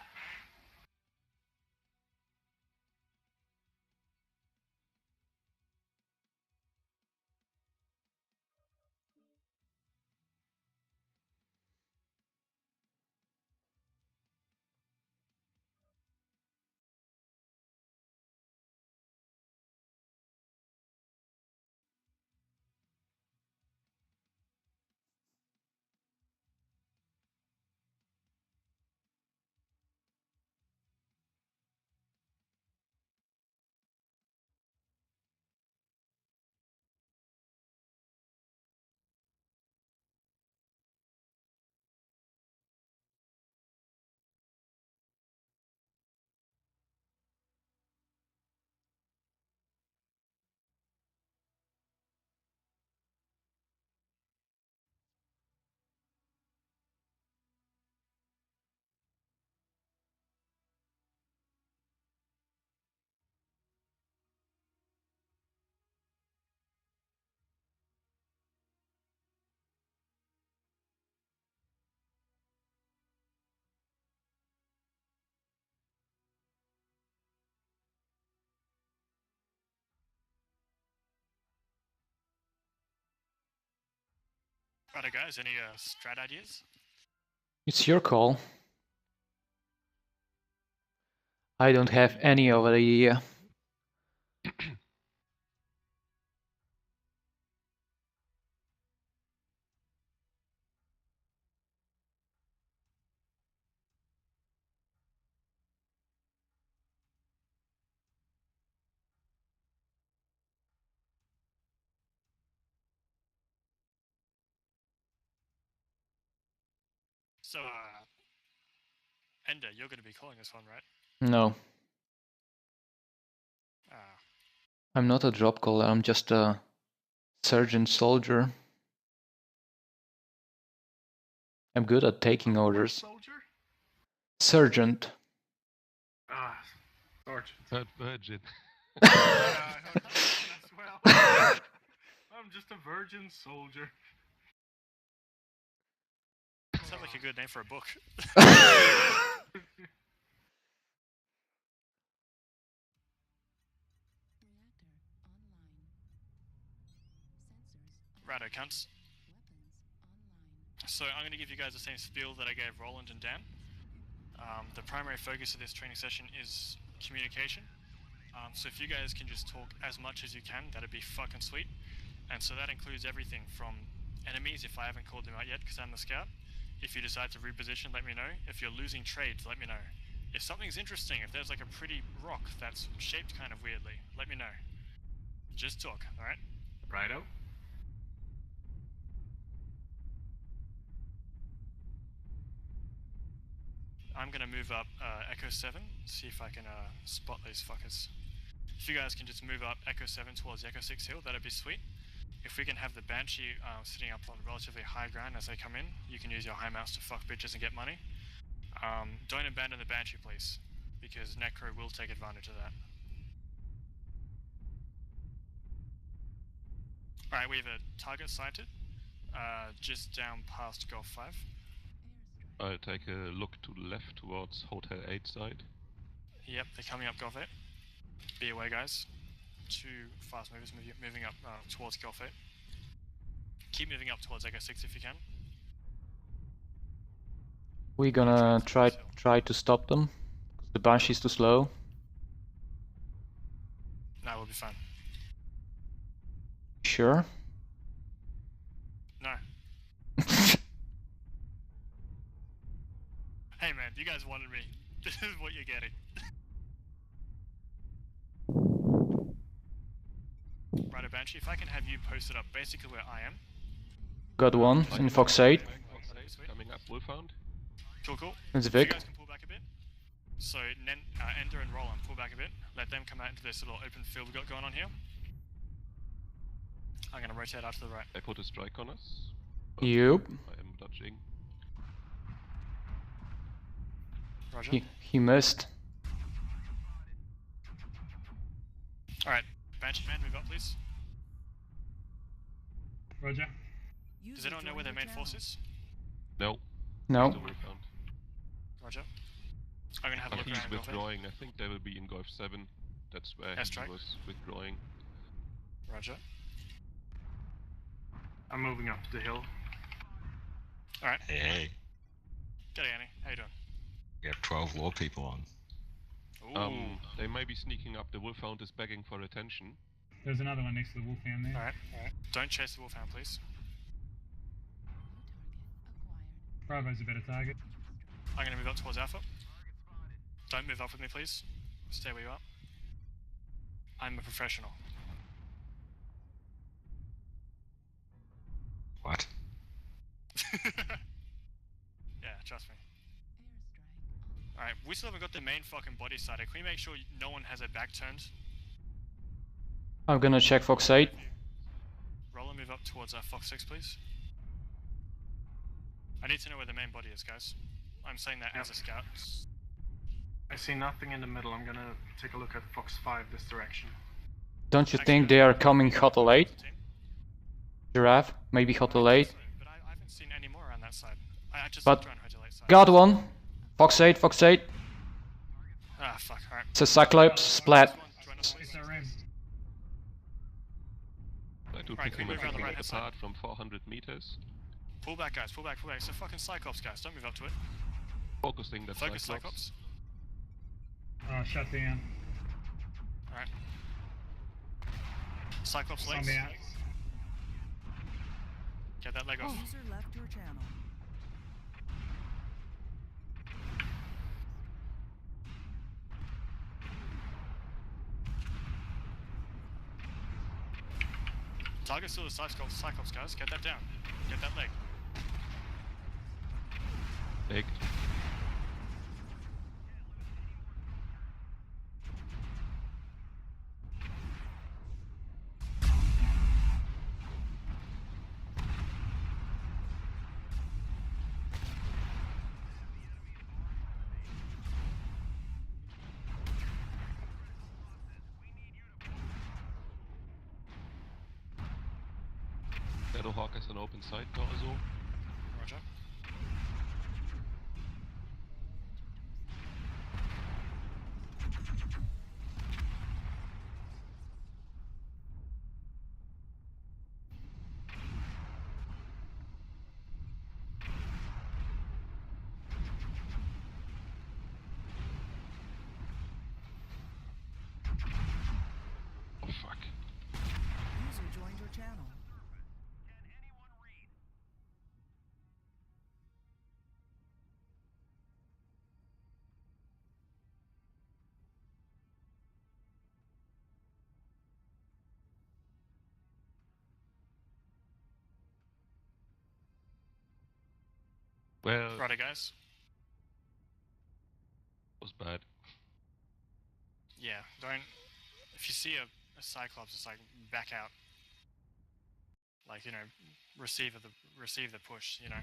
Righto, guys. Any strat ideas? It's your call. I don't have any idea. So, Ender, you're going to be calling this one, right? No. I'm not a drop caller, I'm just a sergeant soldier. I'm good at taking orders. Soldier? Sergeant. Ah, sergeant. Virgin. Yeah, I heard that one as well. I'm just a virgin soldier. Sounds like a good name for a book. Righto, cunts. So I'm going to give you guys the same spiel that I gave Roland and Dan. The primary focus of this training session is communication. So if you guys can just talk as much as you can, that'd be fucking sweet. And so that includes everything from enemies, if I haven't called them out yet because I'm the scout. If you decide to reposition, let me know. If you're losing trades, let me know. If something's interesting, if there's like a pretty rock that's shaped kind of weirdly, let me know. Just talk, alright? Righto. I'm gonna move up Echo 7, see if I can spot these fuckers. If you guys can just move up Echo 7 towards the Echo 6 hill, that'd be sweet. If we can have the Banshee sitting up on relatively high ground as they come in, you can use your high mouse to fuck bitches and get money. Don't abandon the Banshee, please, because Necro will take advantage of that. Alright, we have a target sighted, just down past Golf 5. I'll take a look to the left towards Hotel 8 side. Yep, they're coming up Golf 8. Be away, guys. 2 fast movers moving up towards Golf 8. Keep moving up towards Echo 6 if you can. We're gonna try to stop them. The Banshee's too slow. No, we'll be fine. Sure? No. Hey man, you guys wanted me. This is what you're getting. Right, Banshee, if I can have you posted up basically where I am. Got one in Fox 8. Coming up, Wolfhound. Cool. It's If Vic. you guys can pull back a bit. So Ender and Roland, pull back a bit. Let them come out into this little open field we got going on here. I'm gonna rotate out to the right. They put a strike on us. Yep. I am dodging. Roger. He missed. Alright, Banshee man, move up please. Roger. Does anyone know where their main force is? No. No. Roger. I'm gonna have a look He's around Golf 8. withdrawing. I think they will be in Golf 7. That's where he was withdrawing. Roger. I'm moving up the hill. Alright. Hey. G'day Annie, how you doing? You have 12 law people on. Ooh. They may be sneaking up. The Wolfhound is begging for attention. There's another one next to the Wolfhound there. Alright. Don't chase the Wolfhound, please. Bravo's a better target. I'm gonna move up towards Alpha. Don't move up with me, please. Stay where you are. I'm a professional. What? Yeah, trust me. Alright, we still haven't got the main fucking body side. Can we make sure no one has their back turned? I'm gonna check Fox 8. Roller, move up towards Fox 6, please. I need to know where the main body is, guys. I'm saying that as a scout. I see nothing in the middle. I'm gonna take a look at Fox 5 this direction. Don't you think they are coming Hotel 8? Giraffe? Maybe Hotel 8? But I haven't seen any more around that side. I just But looked around Hotel 8 side. got one! Fox 8, Fox 8. Ah, fuck, alright. It's a Cyclops, splat. SRM. I do Right, think can we we move around the right hand side? apart from 400 meters. Pull back, guys, pull back. It's a fucking Cyclops, guys. Don't move up to it. Focusing that Focus Cyclops. Shut down. Alright. Cyclops legs. I'm out. Get that leg off. User left your channel. Target still the Cyclops, guys. Get that down. Get that leg. Big. Shadowhawk has an open sight torso. Roger. Oh fuck. User joined your channel. Well, Righto, guys. was bad. Yeah, don't. If you see a Cyclops, it's like back out. Like, you know, receive the push, you know.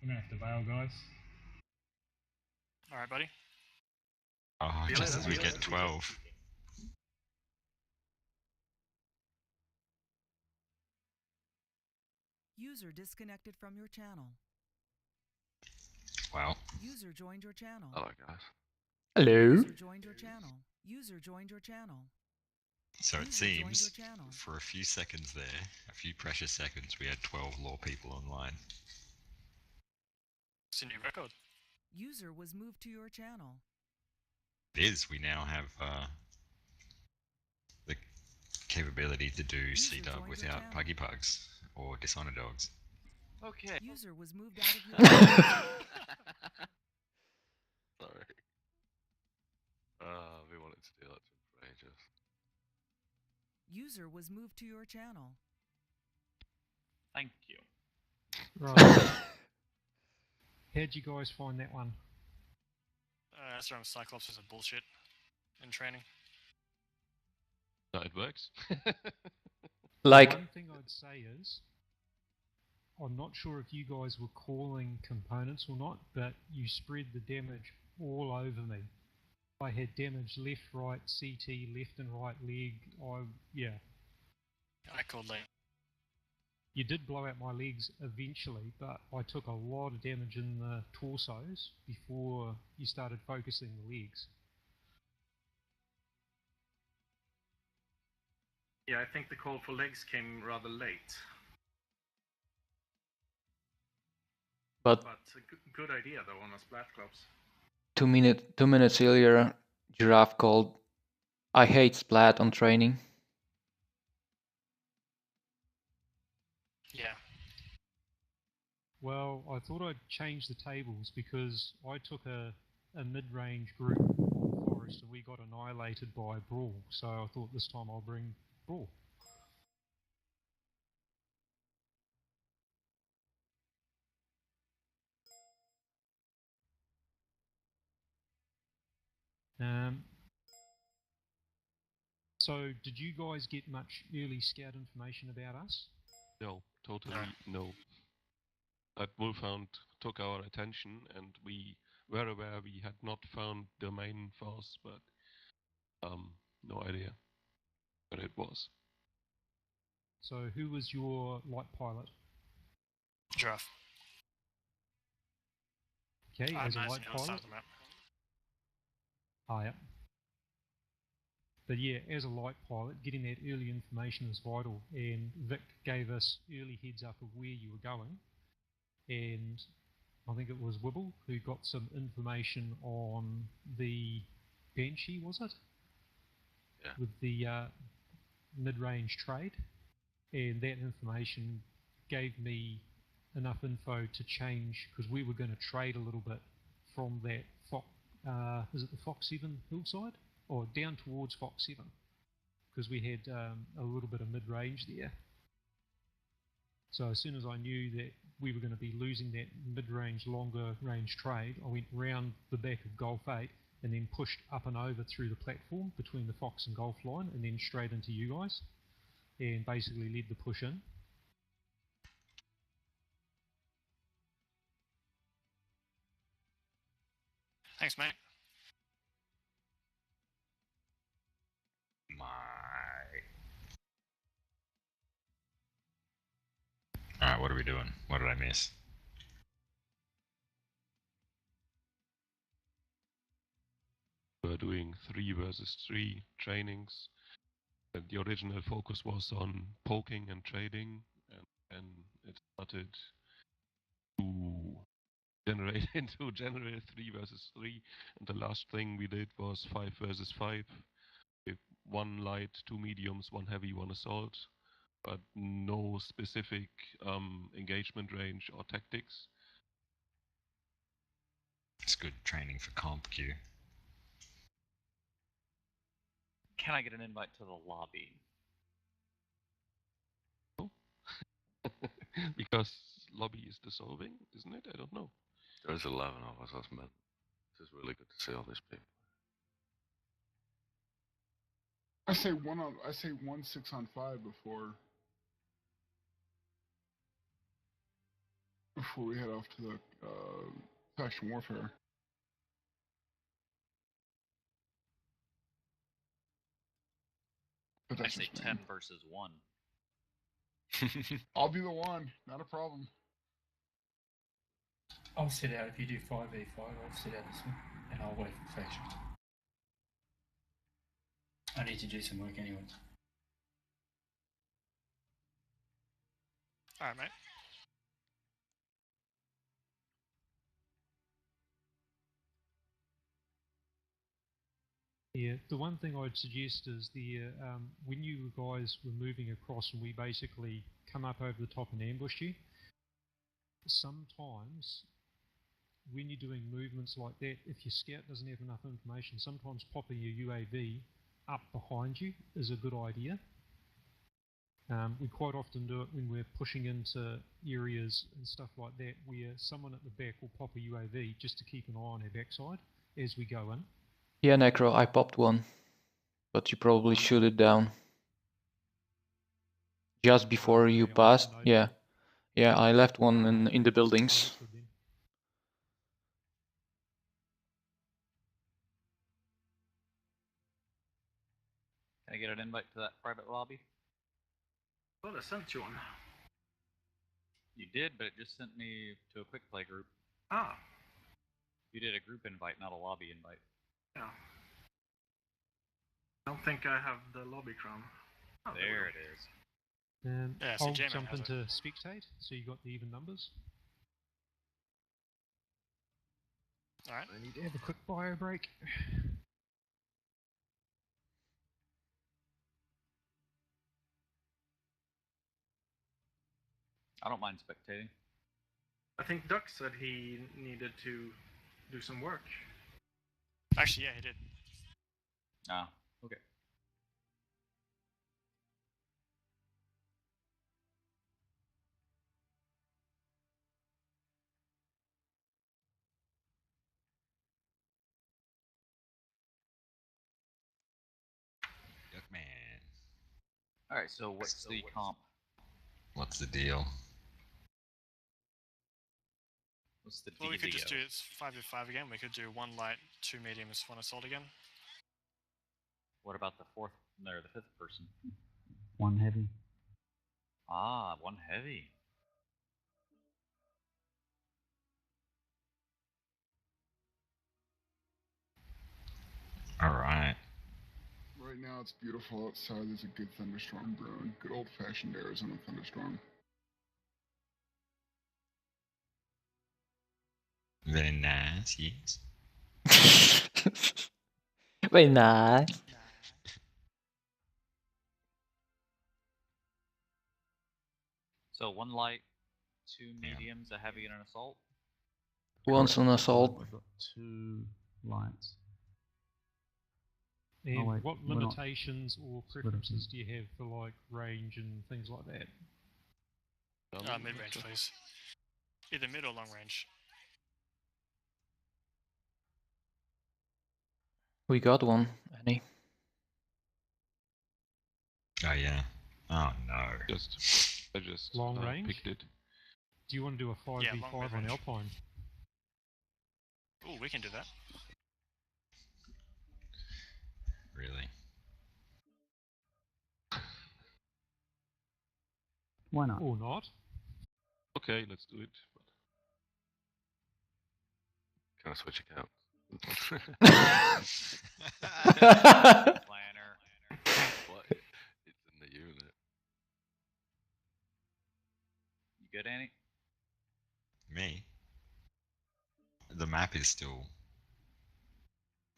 We're gonna have to bail, guys. All right, buddy. Oh, just as we get 12. User disconnected from your channel. Wow. User joined your channel. Hello, guys. Hello. User joined your channel. User joined your channel. So it User joined seems, your channel. for a few seconds there, a few precious seconds, we had 12 lore people online. It's a new record. User was moved to your channel. It is, we now have the capability to do C-Dub without Puggy Pugs or Dishonor Dogs. Okay. User was moved out of your channel. Sorry. We wanted to do that for ages. User was moved to your channel. Thank you. Right. How'd you guys find that one? Astrum Cyclops is a bullshit in training. No, it works. Like, one thing I'd say is, I'm not sure if you guys were calling components or not, but you spread the damage all over me. I had damage left, right, CT, left and right leg. Yeah. I called late. You did blow out my legs eventually, but I took a lot of damage in the torsos before you started focusing the legs. Yeah, I think the call for legs came rather late. but But a good idea though on the splat clubs. 2 minutes earlier, Giraffe called, I hate splat on training. Yeah. Well, I thought I'd change the tables because I took a mid-range group on Forest and we got annihilated by Brawl, so I thought this time I'll bring Brawl. So, did you guys get much early scout information about us? No, totally no. That Wolfhound took our attention, and we were aware we had not found the main force, but no idea where it was. So, who was your light pilot? Giraffe. Okay, as a light on the other side pilot. of the map. Ah, yeah. But yeah, as a light pilot, getting that early information is vital, and Vic gave us early heads up of where you were going, and I think it was Wibble who got some information on the Banshee, was it? Yeah. With the mid-range trade, and that information gave me enough info to change, because we were going to trade a little bit from that is it the Fox 7 hillside? Or down towards Fox 7, because we had a little bit of mid-range there. So as soon as I knew that we were going to be losing that mid-range, longer-range trade, I went round the back of Golf 8 and then pushed up and over through the platform between the Fox and Golf line and then straight into you guys, and basically led the push in. Thanks, mate. Alright, what are we doing? What did I miss? We're doing 3 versus 3 trainings. And the original focus was on poking and trading, and it started to generate into general 3 versus 3. And the last thing we did was 5 versus 5. With 1 light, 2 mediums, 1 heavy, 1 assault. But no specific engagement range or tactics. It's good training for comp queue. Can I get an invite to the lobby? Oh. Because lobby is dissolving, isn't it? I don't know. There's 11 of us, that's meant. This is really good to see all these people. I say 1 6 on 5 before. before we head off to the faction warfare. But I say 10 versus 1. I'll be the one, not a problem. I'll sit out. If you do 5v5, I'll sit out this one, and I'll wait for faction. I need to do some work anyway. Alright, mate. Yeah, the one thing I'd suggest is when you guys were moving across and we basically come up over the top and ambush you, sometimes when you're doing movements like that, if your scout doesn't have enough information, sometimes popping your UAV up behind you is a good idea. We quite often do it when we're pushing into areas and stuff like that, where someone at the back will pop a UAV just to keep an eye on our backside as we go in. Yeah, Necro, I popped one, but you probably shoot it down. Just before you passed, yeah. Yeah, I left one in the buildings. Can I get an invite to that private lobby? Well, I sent you one. You did, but it just sent me to a quick play group. Ah. You did a group invite, not a lobby invite. Yeah. I don't think I have the lobby crown. Oh, there it is. Yeah, I'll J-Man jump has into spectate, so you got the even numbers. Alright. I need to have a quick bio break. I don't mind spectating. I think Duck said he needed to do some work. Actually, yeah, he did. Ah, okay. Duckman. Alright, so what's the comp? What's the deal? What's the Well, we could just dealio? do it 5v5 again. We could do 1 light, 2 mediums, 1 assault again. What about the fourth, or the fifth person? 1 heavy. Ah, 1 heavy. Alright. Right now it's beautiful outside. There's a good thunderstorm brewing. Good old-fashioned Arizona thunderstorm. Very nice, yes. Very nice. So 1 light, 2 mediums, a heavy, and an assault? Once an assault. I've got 2 lights. And Oh, wait, what we're not limitations or preferences do you have for like range and things like that? Mid-range, please. Either mid or long range. We got one, Annie. Oh yeah. Oh no. I just Long range? picked it. Do you want to do a 5v5 on mid-range. Alpine? Ooh, we can do that. Really? Why not? Or not? Okay, let's do it. Can I switch account? Planner. What? It's in the unit. You good, Annie? Me? The map is still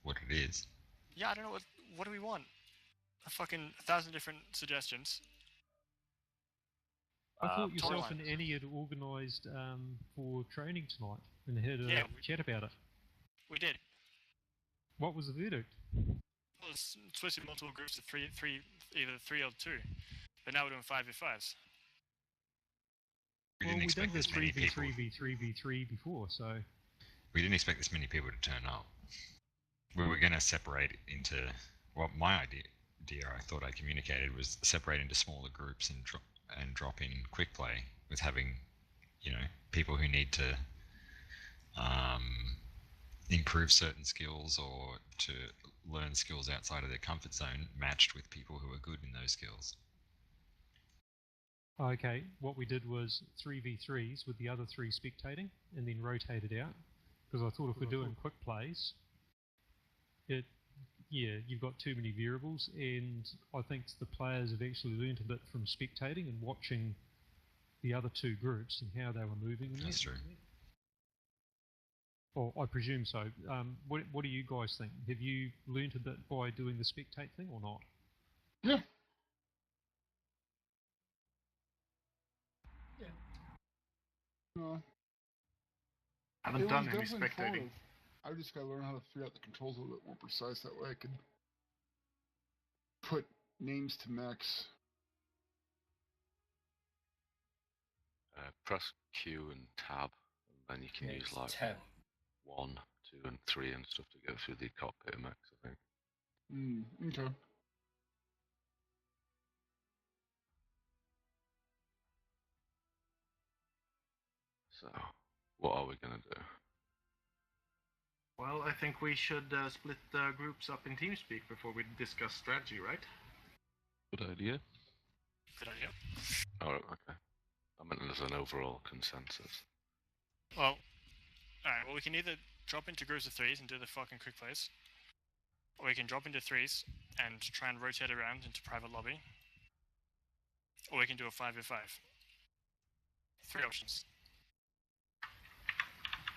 what it is. Yeah, I don't know what do we want? A fucking 1,000 different suggestions. I thought yourself timeline. and Annie had organised for training tonight and had a chat about it. We did. What was the verdict? Well, it's supposed to be multiple groups of three, either 3 or 2. But now we're doing 5v5s. We Well, didn't we expect done the this many people. 3v3v3v3 before, so... We didn't expect this many people to turn up. We were going to separate into... Well, my idea I thought I communicated was separate into smaller groups and drop in quick play with having people who need to improve certain skills or to learn skills outside of their comfort zone matched with people who are good in those skills. Okay, what we did was 3v3s with the other 3 spectating and then rotated out. Because I thought if we're doing quick plays, you've got too many variables, and I think the players have actually learnt a bit from spectating and watching the other 2 groups and how they were moving. That's true. Well, I presume so. What do you guys think? Have you learnt a bit by doing the spectate thing or not? Yeah. Haven't done any spectating. I just gotta learn how to figure out the controls a little bit more precise. That way I could put names to max. Press Q and tab, and then you can use like tab. 1, 2, and 3 and stuff to go through the cockpit of max, I think. Okay. So, what are we gonna do? Well, I think we should split the groups up in TeamSpeak before we discuss strategy, right? Good idea. Good idea. Oh, okay. I meant there's an overall consensus. Well, alright, well we can either drop into groups of 3s and do the fucking quick plays, or we can drop into 3s and try and rotate around into private lobby, or we can do a 5v5. 3 options.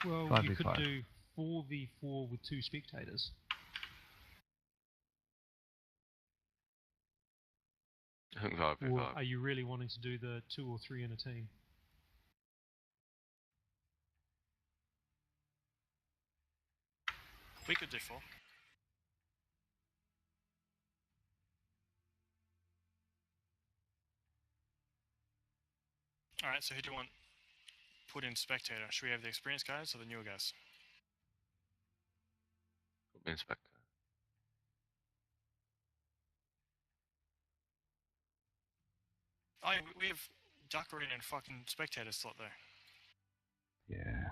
Well, 5v5. you could do 4v4 with 2 spectators. I think 5v5. Or are you really wanting to do the 2 or 3 in a team? We could do 4. Alright, so who do you want put in spectator? Should we have the experienced guys or the newer guys? Put me in spectator. Oh, yeah, we have Duckery and fucking spectator slot there. Yeah.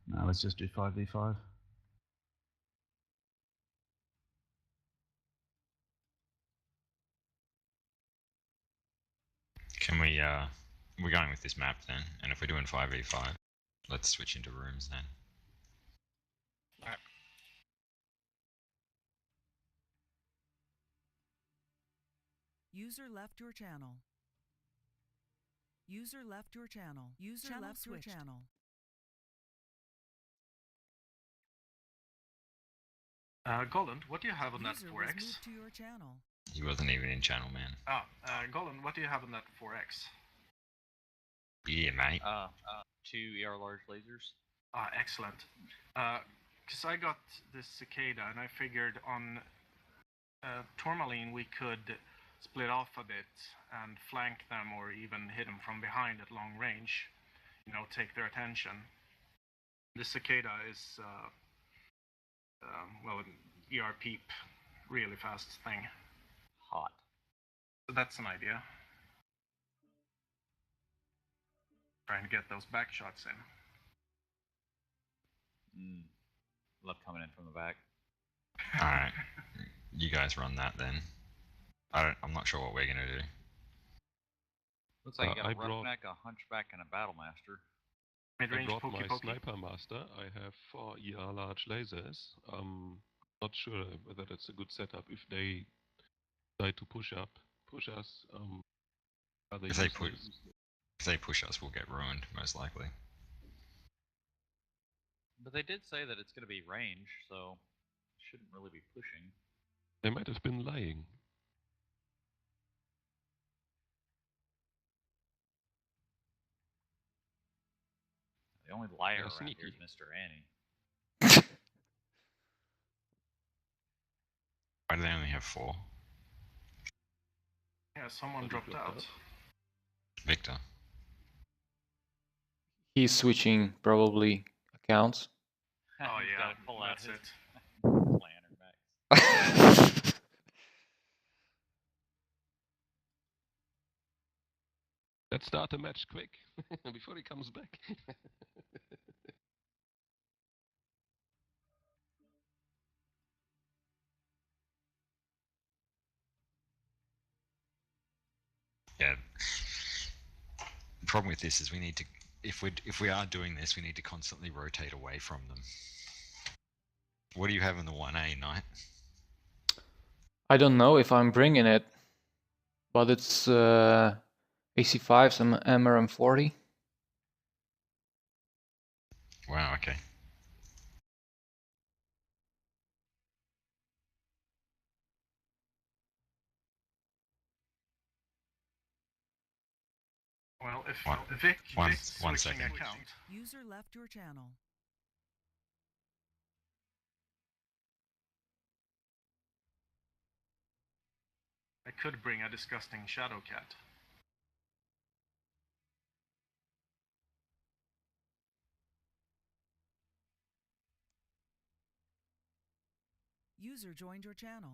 No, let's just do 5v5. Can we, we're going with this map then, and if we're doing 5v5, let's switch into rooms then. Alright. User left your channel. User left your channel. User channel left switched. Your channel. Golland, what do you have on User that was 4x? moved to your channel. He wasn't even in channel, man. Golland, what do you have on that 4x? Yeah, mate. 2 ER large lasers. Excellent. Because I got this cicada, and I figured on Tourmaline we could split off a bit and flank them, or even hit them from behind at long range. Take their attention. The cicada is, well, an ER peep, really fast thing. Hot. So that's an idea. Trying to get those back shots in. Love coming in from the back. Alright. You guys run that then. I'm not sure what we're gonna do. Looks like you got a roughneck, a hunchback, and a battle master. I brought my sniper master. I have 4 ER large lasers. Not sure whether that's a good setup if they try to push us. If they push us, we'll get ruined, most likely. But they did say that it's going to be range, so shouldn't really be pushing. They might have been lying. The only liar around sneaky. here is Mr. Annie. Why do they only have 4? Yeah, someone dropped out. Victor. He's switching probably accounts. Oh yeah, pull that's out it. Planner max. Let's start the match quick before he comes back. Yeah. The problem with this is we need to, if we are doing this, we need to constantly rotate away from them. What do you have in the 1A, Knight? I don't know if I'm bringing it, but it's AC5s and MRM40. Wow, okay. Well, if Vic's switching account. User left your channel. I could bring a disgusting shadow cat. User joined your channel.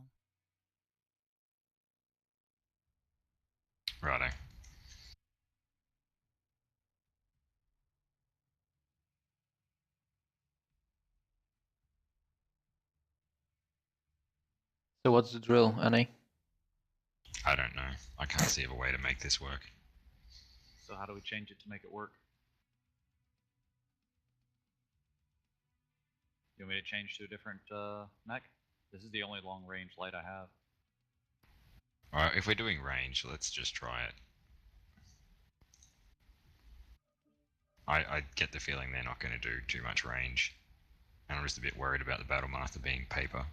Righto. So what's the drill, Annie? I don't know. I can't see of a way to make this work. So how do we change it to make it work? You want me to change to a different mech? This is the only long range light I have. Alright, if we're doing range, let's just try it. I get the feeling they're not going to do too much range. And I'm just a bit worried about the Battle Master being paper.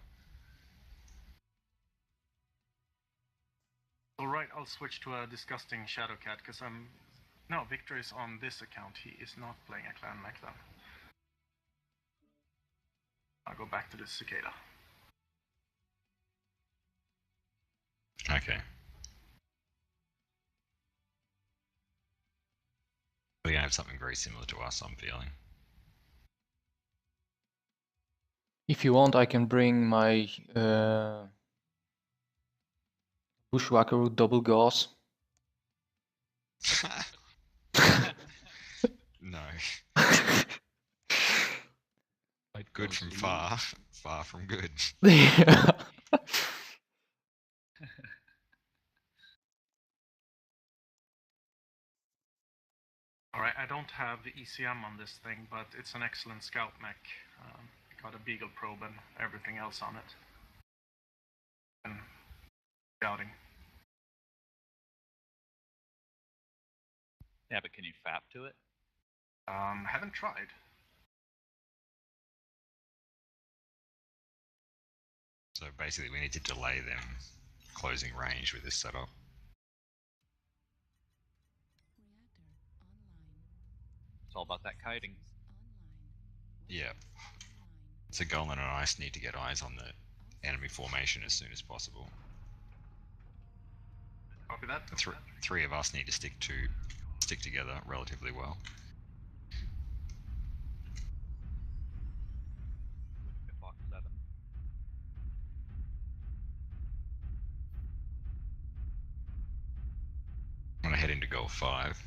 Alright, I'll switch to a disgusting shadow cat, because No, Victor is on this account. He is not playing a clan mech then. I'll go back to the cicada. Okay. We're going to have something very similar to us, I'm feeling. If you want, I can bring my Bushwhacker double gauze. No. Good from far, far from good. Yeah. Alright, I don't have the ECM on this thing, but it's an excellent scout mech. Got a Beagle probe and everything else on it. And scouting. Yeah, but can you FAP to it? Haven't tried. So basically we need to delay them closing range with this setup. It's all about that kiting. Yeah. So Golan and I need to get eyes on the enemy formation as soon as possible. Copy that. Three of us need to stick together relatively well. Fox 7. I'm gonna head into goal 5.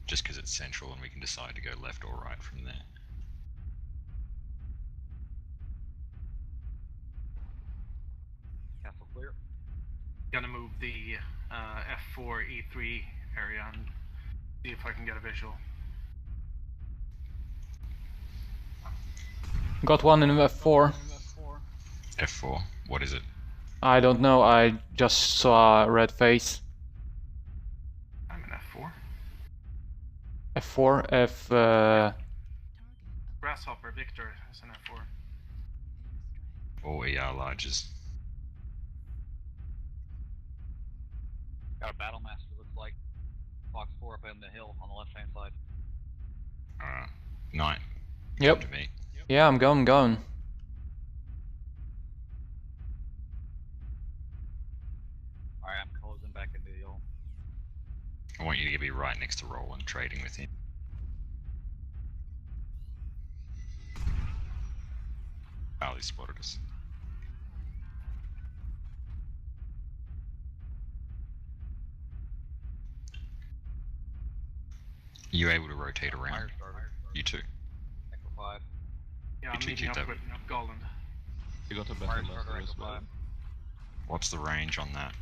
Just because it's central and we can decide to go left or right from there. Castle clear. Gonna move the F4 E3 area and see if I can get a visual. Got one in F4. F4? What is it? I don't know, I just saw a red face. I'm in F4. F4, F... Grasshopper, Victor is in F4. All ER larges. Got a Battle Master, looks like. Fox 4 up on the hill on the left hand side. Alright. 9. Yep. Come to me. Yeah, I'm going. Alright, I'm closing back into the hill. I want you to be right next to Roland, trading with him. Oh, he spotted us. you able to rotate around? You two. Echo 5. Yeah, You I'm two meeting keep up that. with Golland. You got a Fire battle starter, master as Echo well. 5. What's the range on that?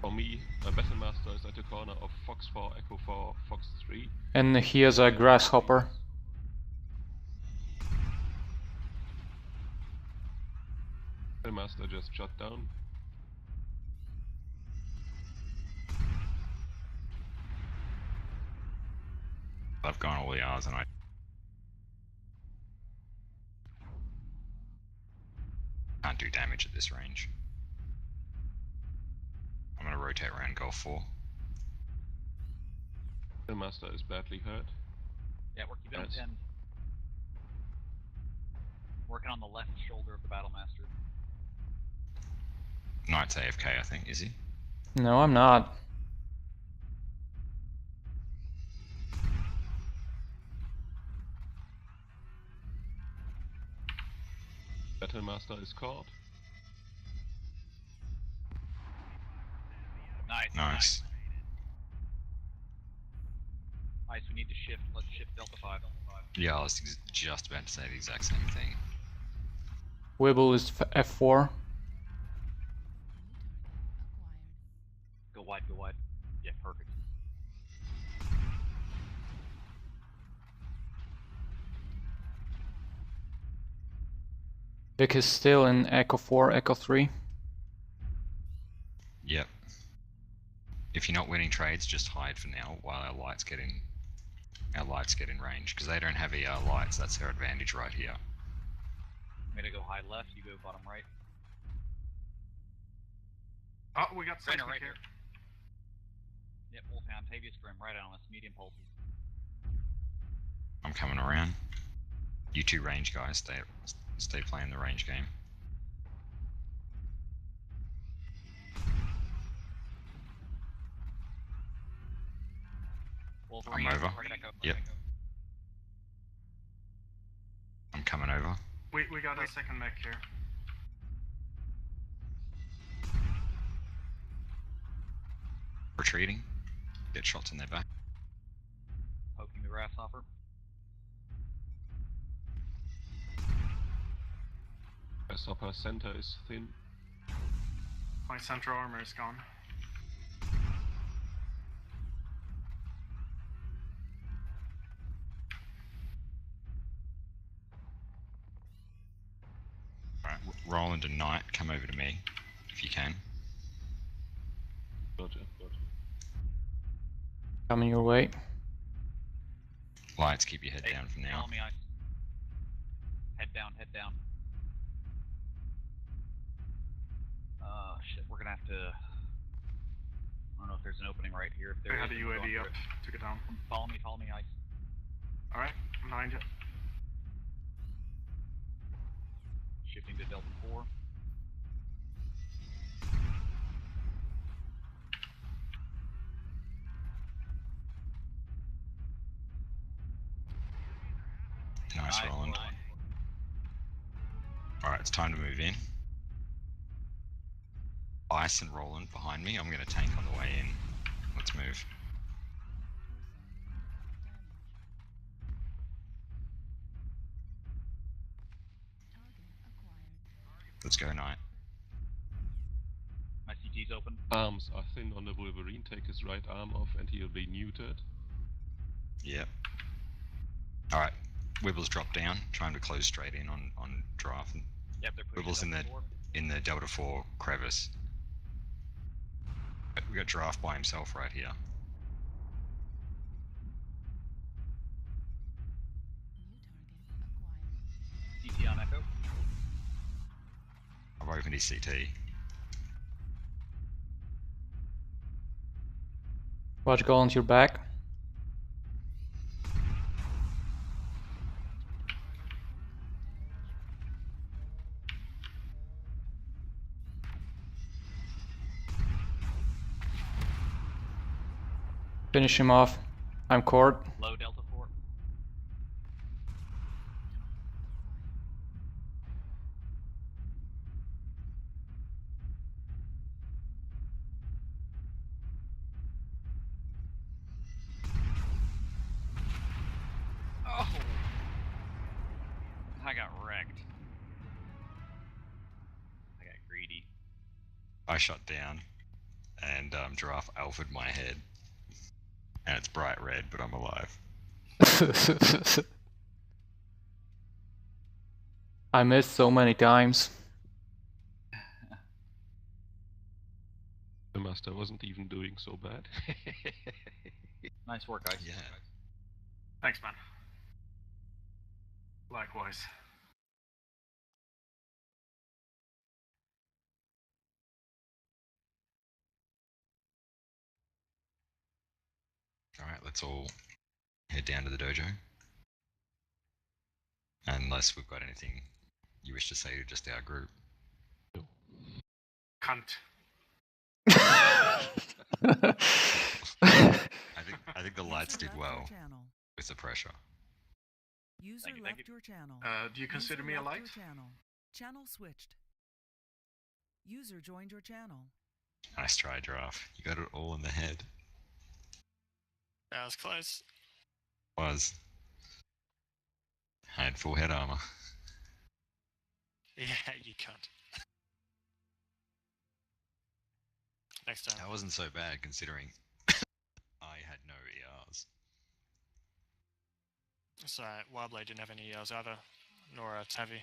For me, my battle master is at the corner of Fox 4, Echo 4, Fox 3. And he has a grasshopper. Battle master just shot down. I've gone all the hours and I can't do damage at this range. I'm gonna rotate around Golf 4. Battle master is badly hurt. Yeah, we're keeping him Nice. pinned. Working on the left shoulder of the Battle Master. Knight's AFK, I think, is he? No, I'm not. Battle master is caught. Nice. Nice, we need to shift. Let's shift Delta 5. Yeah, I was just about to say the exact same thing. Wibble is F4. Go wide, go wide. Yeah, perfect. Vic is still in Echo 4, Echo 3. Yep. If you're not winning trades, just hide for now while our lights get in range, because they don't have ER lights. That's their advantage right here. I'm gonna go high left, you go bottom right. Oh, we got Trainer seismic right here. Yep, Wolfhound, heaviest grim right on us, medium pulses. I'm coming around. You two range guys, stay playing the range game. Wolverine, I'm over. target echo. Yep. I'm coming over. We got a second mech here. Retreating. Get shots in their back. Poking the grasshopper. Grasshopper center is thin. My central armor is gone. Alright, Roland and Knight, come over to me, if you can. Gotcha. Coming your way. Lights, keep your head down for now. Follow me, Ice. Head down, head down. Shit, we're gonna have to... I don't know if there's an opening right here. If there I had is, a we'll go UAV under up, it. took it down. Follow me, Ice. Alright, I'm behind you. Shifting to Delta 4. Nice, Roland. Alright, it's time to move in. Ice and Roland behind me. I'm going to tank on the way in. Let's move. Let's go, Knight. My CT's open. Arms are thin on the Wolverine. Take his right arm off and he'll be neutered. Yep. Alright, Wibble's dropped down. Trying to close straight in on draft. Yep, they're pushing Wibble's in the Delta 4 crevice. We got Draft by himself right here. CT on Echo. I've opened his CT. Watch Golland your back. Finish him off. I'm cored. Low Delta 4. wrecked. I got greedy. I shot down, and Giraffe alphaed my head. And it's bright red, but I'm alive. I missed so many times. The master wasn't even doing so bad. Nice work, guys. Yeah. Thanks, man. Likewise. Alright, let's all head down to the dojo. Unless we've got anything you wish to say to just our group. Cunt. I think the lights did well with the pressure. User left your channel. Do you consider me a light? Channel switched. User joined your channel. Nice try, Giraffe. You got it all in the head. That was close. Was. I had full head armor. Yeah, you can't. Next time. That wasn't so bad considering I had no ERs. So Wildblade didn't have any ERs either, nor Tavi.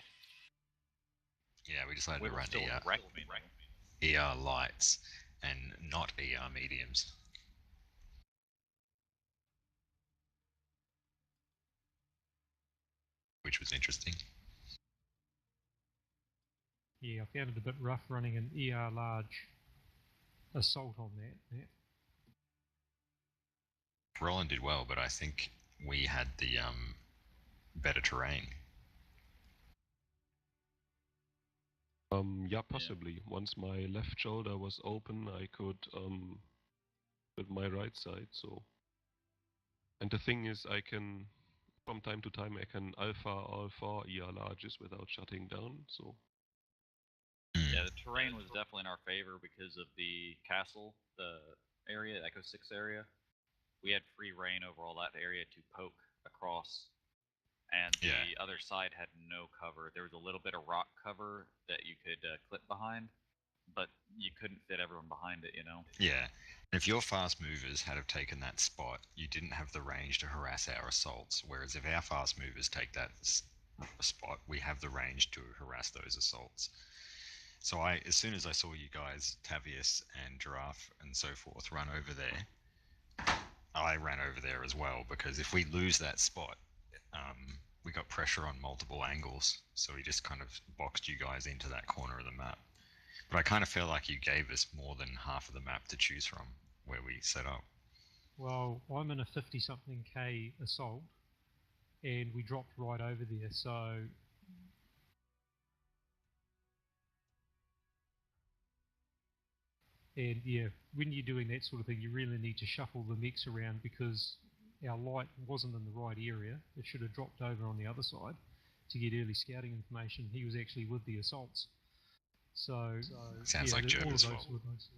Yeah, we decided We to were run still ER, wrecked, right? ER lights and not ER mediums. Which was interesting. Yeah, I found it a bit rough running an ER large assault on that map. Roland did well, but I think we had the better terrain. Yeah, possibly. Once my left shoulder was open, I could with my right side. So, and the thing is, I can from time to time I can alpha all 4 ER larges without shutting down. So. Yeah, the terrain was definitely in our favor because of the castle, the area, Echo 6 area. We had free reign over all that area to poke across, and the other side had no cover. There was a little bit of rock cover that you could clip behind, but you couldn't fit everyone behind it, you know? Yeah. If your fast movers had have taken that spot, you didn't have the range to harass our assaults. Whereas if our fast movers take that spot, we have the range to harass those assaults. So as soon as I saw you guys, Tavius and Giraffe and so forth, run over there, I ran over there as well, because if we lose that spot, we got pressure on multiple angles, so we just kind of boxed you guys into that corner of the map. But I kind of feel like you gave us more than half of the map to choose from where we set up. Well, I'm in a 50-something K assault, and we dropped right over there, so... And yeah, when you're doing that sort of thing, you really need to shuffle the mechs around because our light wasn't in the right area. It should have dropped over on the other side to get early scouting information. He was actually with the assaults. So sounds yeah, like Jervis' all of fault. those.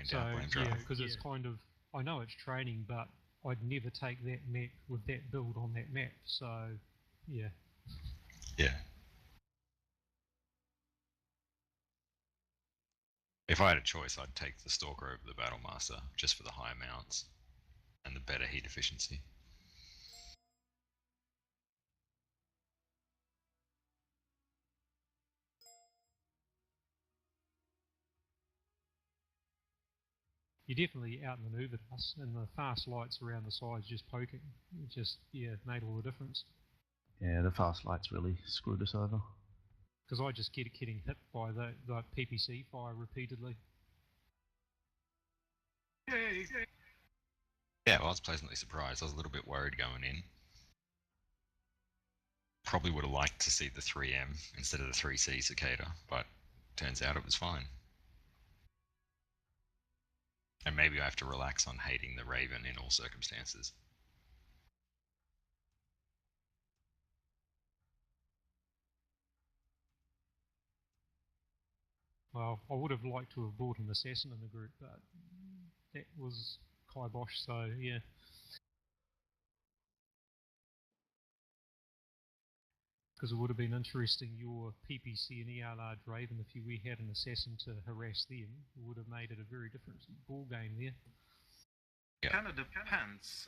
So yeah, because it's kind of, I know it's training, but I'd never take that mech with that build on that map. So yeah. Yeah. If I had a choice, I'd take the Stalker over the Battlemaster, just for the high mounts and the better heat efficiency. You definitely outmaneuvered us, and the fast lights around the sides just poking. It just, yeah, made all the difference. Yeah, the fast lights really screwed us over. Because I just kept getting hit by the PPC fire repeatedly. Yeah, well, I was pleasantly surprised. I was a little bit worried going in. Probably would have liked to see the 3M instead of the 3C Cicada, but turns out it was fine. And maybe I have to relax on hating the Raven in all circumstances. Well, I would have liked to have brought an assassin in the group, but that was kibosh, so yeah. Because it would have been interesting, your PPC and ER large Raven, if we had an assassin to harass them, it would have made it a very different ball game there. It kind of depends.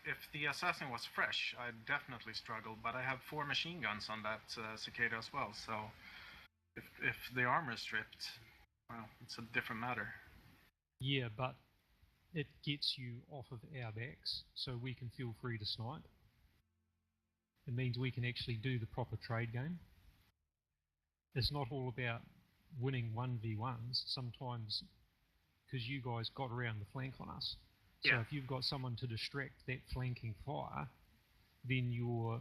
If the assassin was fresh, I'd definitely struggle, but I have 4 machine guns on that cicada as well, so if the armor is stripped, well, it's a different matter. Yeah, but it gets you off of our backs, so we can feel free to snipe. It means we can actually do the proper trade game. It's not all about winning 1v1s, sometimes because you guys got around the flank on us. So if you've got someone to distract that flanking fire, then your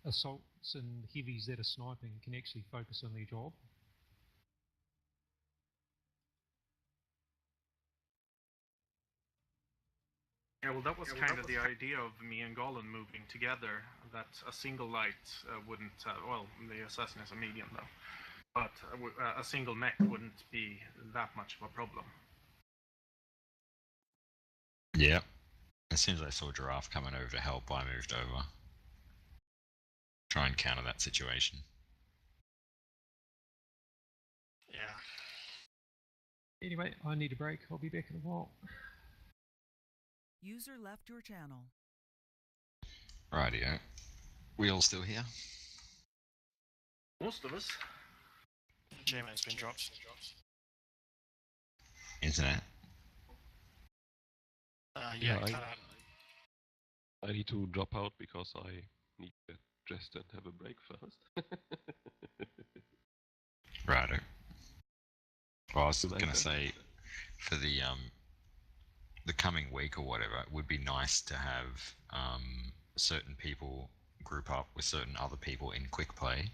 assaults and heavies that are sniping can actually focus on their job. Yeah, well, that was kind of the idea of me and Golan moving together, that a single light wouldn't, well, the assassin is a medium though, but a single mech wouldn't be that much of a problem. Yeah. As soon as I saw Giraffe coming over to help, I moved over. Try and counter that situation. Yeah. Anyway, I need a break. I'll be back in a while. User left your channel. Rightio. We all still here? Most of us. J-Man's been dropped. Internet? Yeah, I need to drop out because I need to get dressed and have a break first. Righto. Well, I was going to say, for the coming week or whatever, it would be nice to have certain people group up with certain other people in quick play,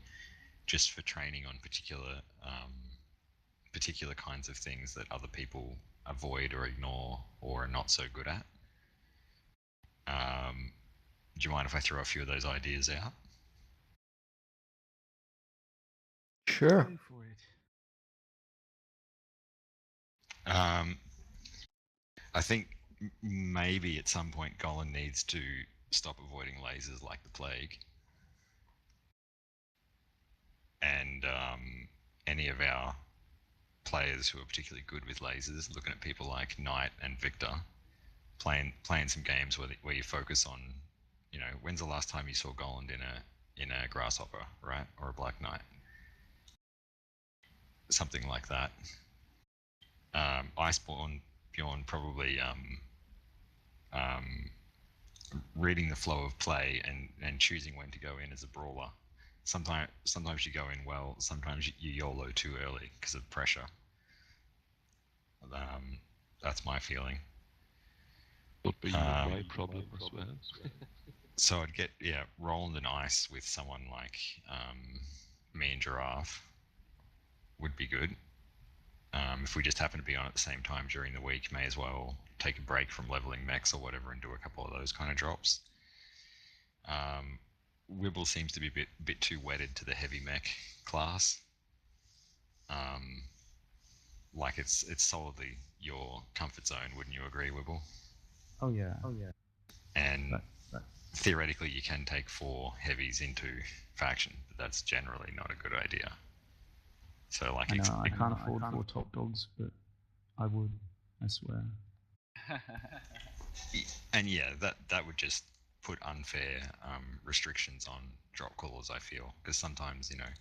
just for training on particular kinds of things that other people avoid or ignore or are not so good at. Do you mind if I throw a few of those ideas out? Sure. Go for it. I think maybe at some point Golan needs to stop avoiding lasers like the plague. And any of our players who are particularly good with lasers, looking at people like Knight and Victor, playing some games where you focus on, you know, when's the last time you saw Golan in a Grasshopper, right? Or a Black Knight? Something like that. Iceborne Bjorn probably reading the flow of play and choosing when to go in as a brawler. Sometimes you go in well, sometimes you YOLO too early because of pressure. That's my feeling. Would be my problem as well. So I'd get Roland and Ice with someone like me and Giraffe would be good. If we just happen to be on at the same time during the week, may as well take a break from leveling mechs or whatever and do a couple of those kind of drops. Wibble seems to be a bit too wedded to the heavy mech class. Like it's solidly your comfort zone, wouldn't you agree, Wibble? Oh yeah. And theoretically you can take 4 heavies into faction, but that's generally not a good idea. So like, I know, I can't afford 4 top dogs, but I would, I swear. And yeah, that would just put unfair restrictions on drop callers, I feel, because sometimes, you know,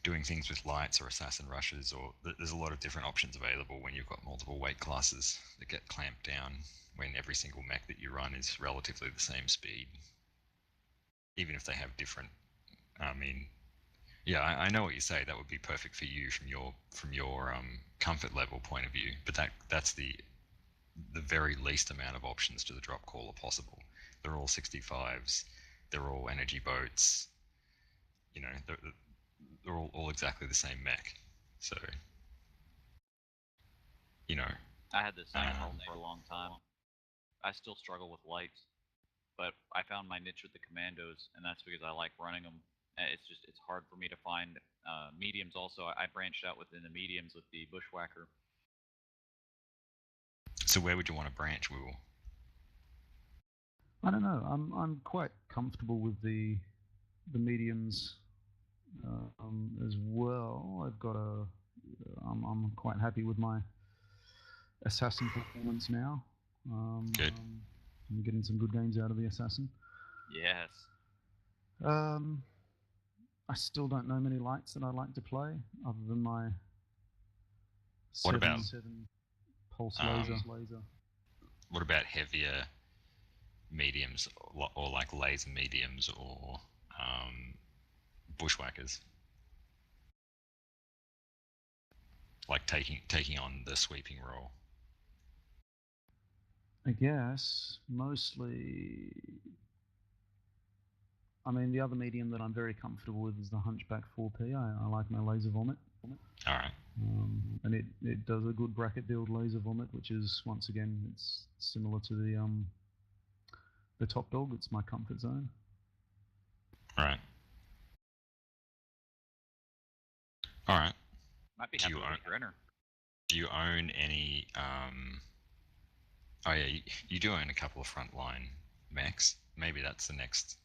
doing things with lights or assassin rushes, or there's a lot of different options available when you've got multiple weight classes that get clamped down when every single mech that you run is relatively the same speed, even if they have different. I mean, yeah, I know what you say. That would be perfect for you from your comfort level point of view, but that's the very least amount of options to the drop caller possible. They're all 65s. They're all energy boats. You know, they're all exactly the same mech. So, you know. I had the same problem for a long time. I still struggle with lights, but I found my niche with the commandos, and that's because I like running them. It's hard for me to find mediums. Also, I branched out within the mediums with the bushwhacker. So where would you want to branch, Will? I don't know. I'm quite comfortable with the mediums as well. I'm quite happy with my assassin performance now. Good. I'm getting some good games out of the assassin. Yes. I still don't know many lights that I like to play, other than my What about 7 pulse laser. What about heavier mediums, or like laser mediums, or bushwhackers? Like taking on the sweeping role. I guess mostly. I mean, the other medium that I'm very comfortable with is the Hunchback 4P. I like my laser vomit. All right. And it does a good bracket build laser vomit, which is, once again, it's similar to the top dog. It's my comfort zone. All right. Might be happy with Grinner. Do you own any? Oh yeah, you do own a couple of frontline mechs. Maybe that's the next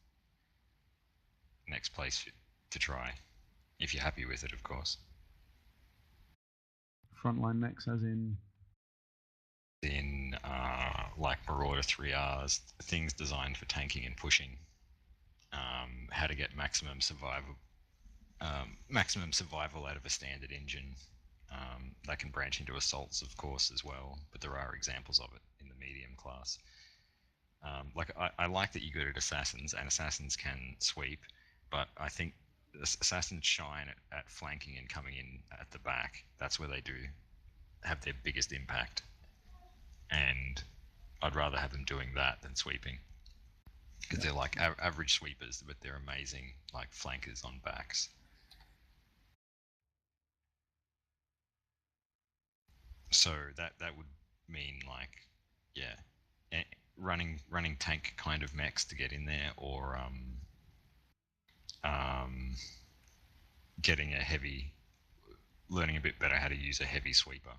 place to try, if you're happy with it, of course. Frontline mechs, as in like Marauder 3Rs, things designed for tanking and pushing. How to get maximum survival out of a standard engine. That can branch into assaults, of course, as well, but there are examples of it in the medium class. I like that you're good at assassins, and assassins can sweep, but I think assassins shine at flanking and coming in at the back. That's where they do have their biggest impact, and I'd rather have them doing that than sweeping, because they're like average sweepers, but they're amazing like flankers on backs. So that would mean, like, yeah, running tank kind of mechs to get in there, or getting learning a bit better how to use a heavy sweeper,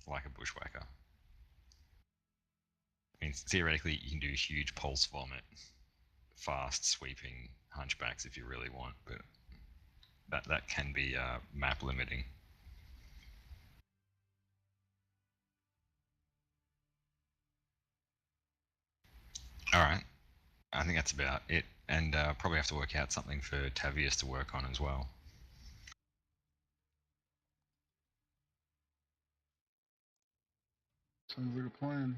like a bushwhacker. I mean, theoretically, you can do huge pulse vomit, fast sweeping hunchbacks if you really want, but that can be map limiting. All right, I think that's about it, and probably have to work out something for Tavius to work on as well. Sounds like a plan.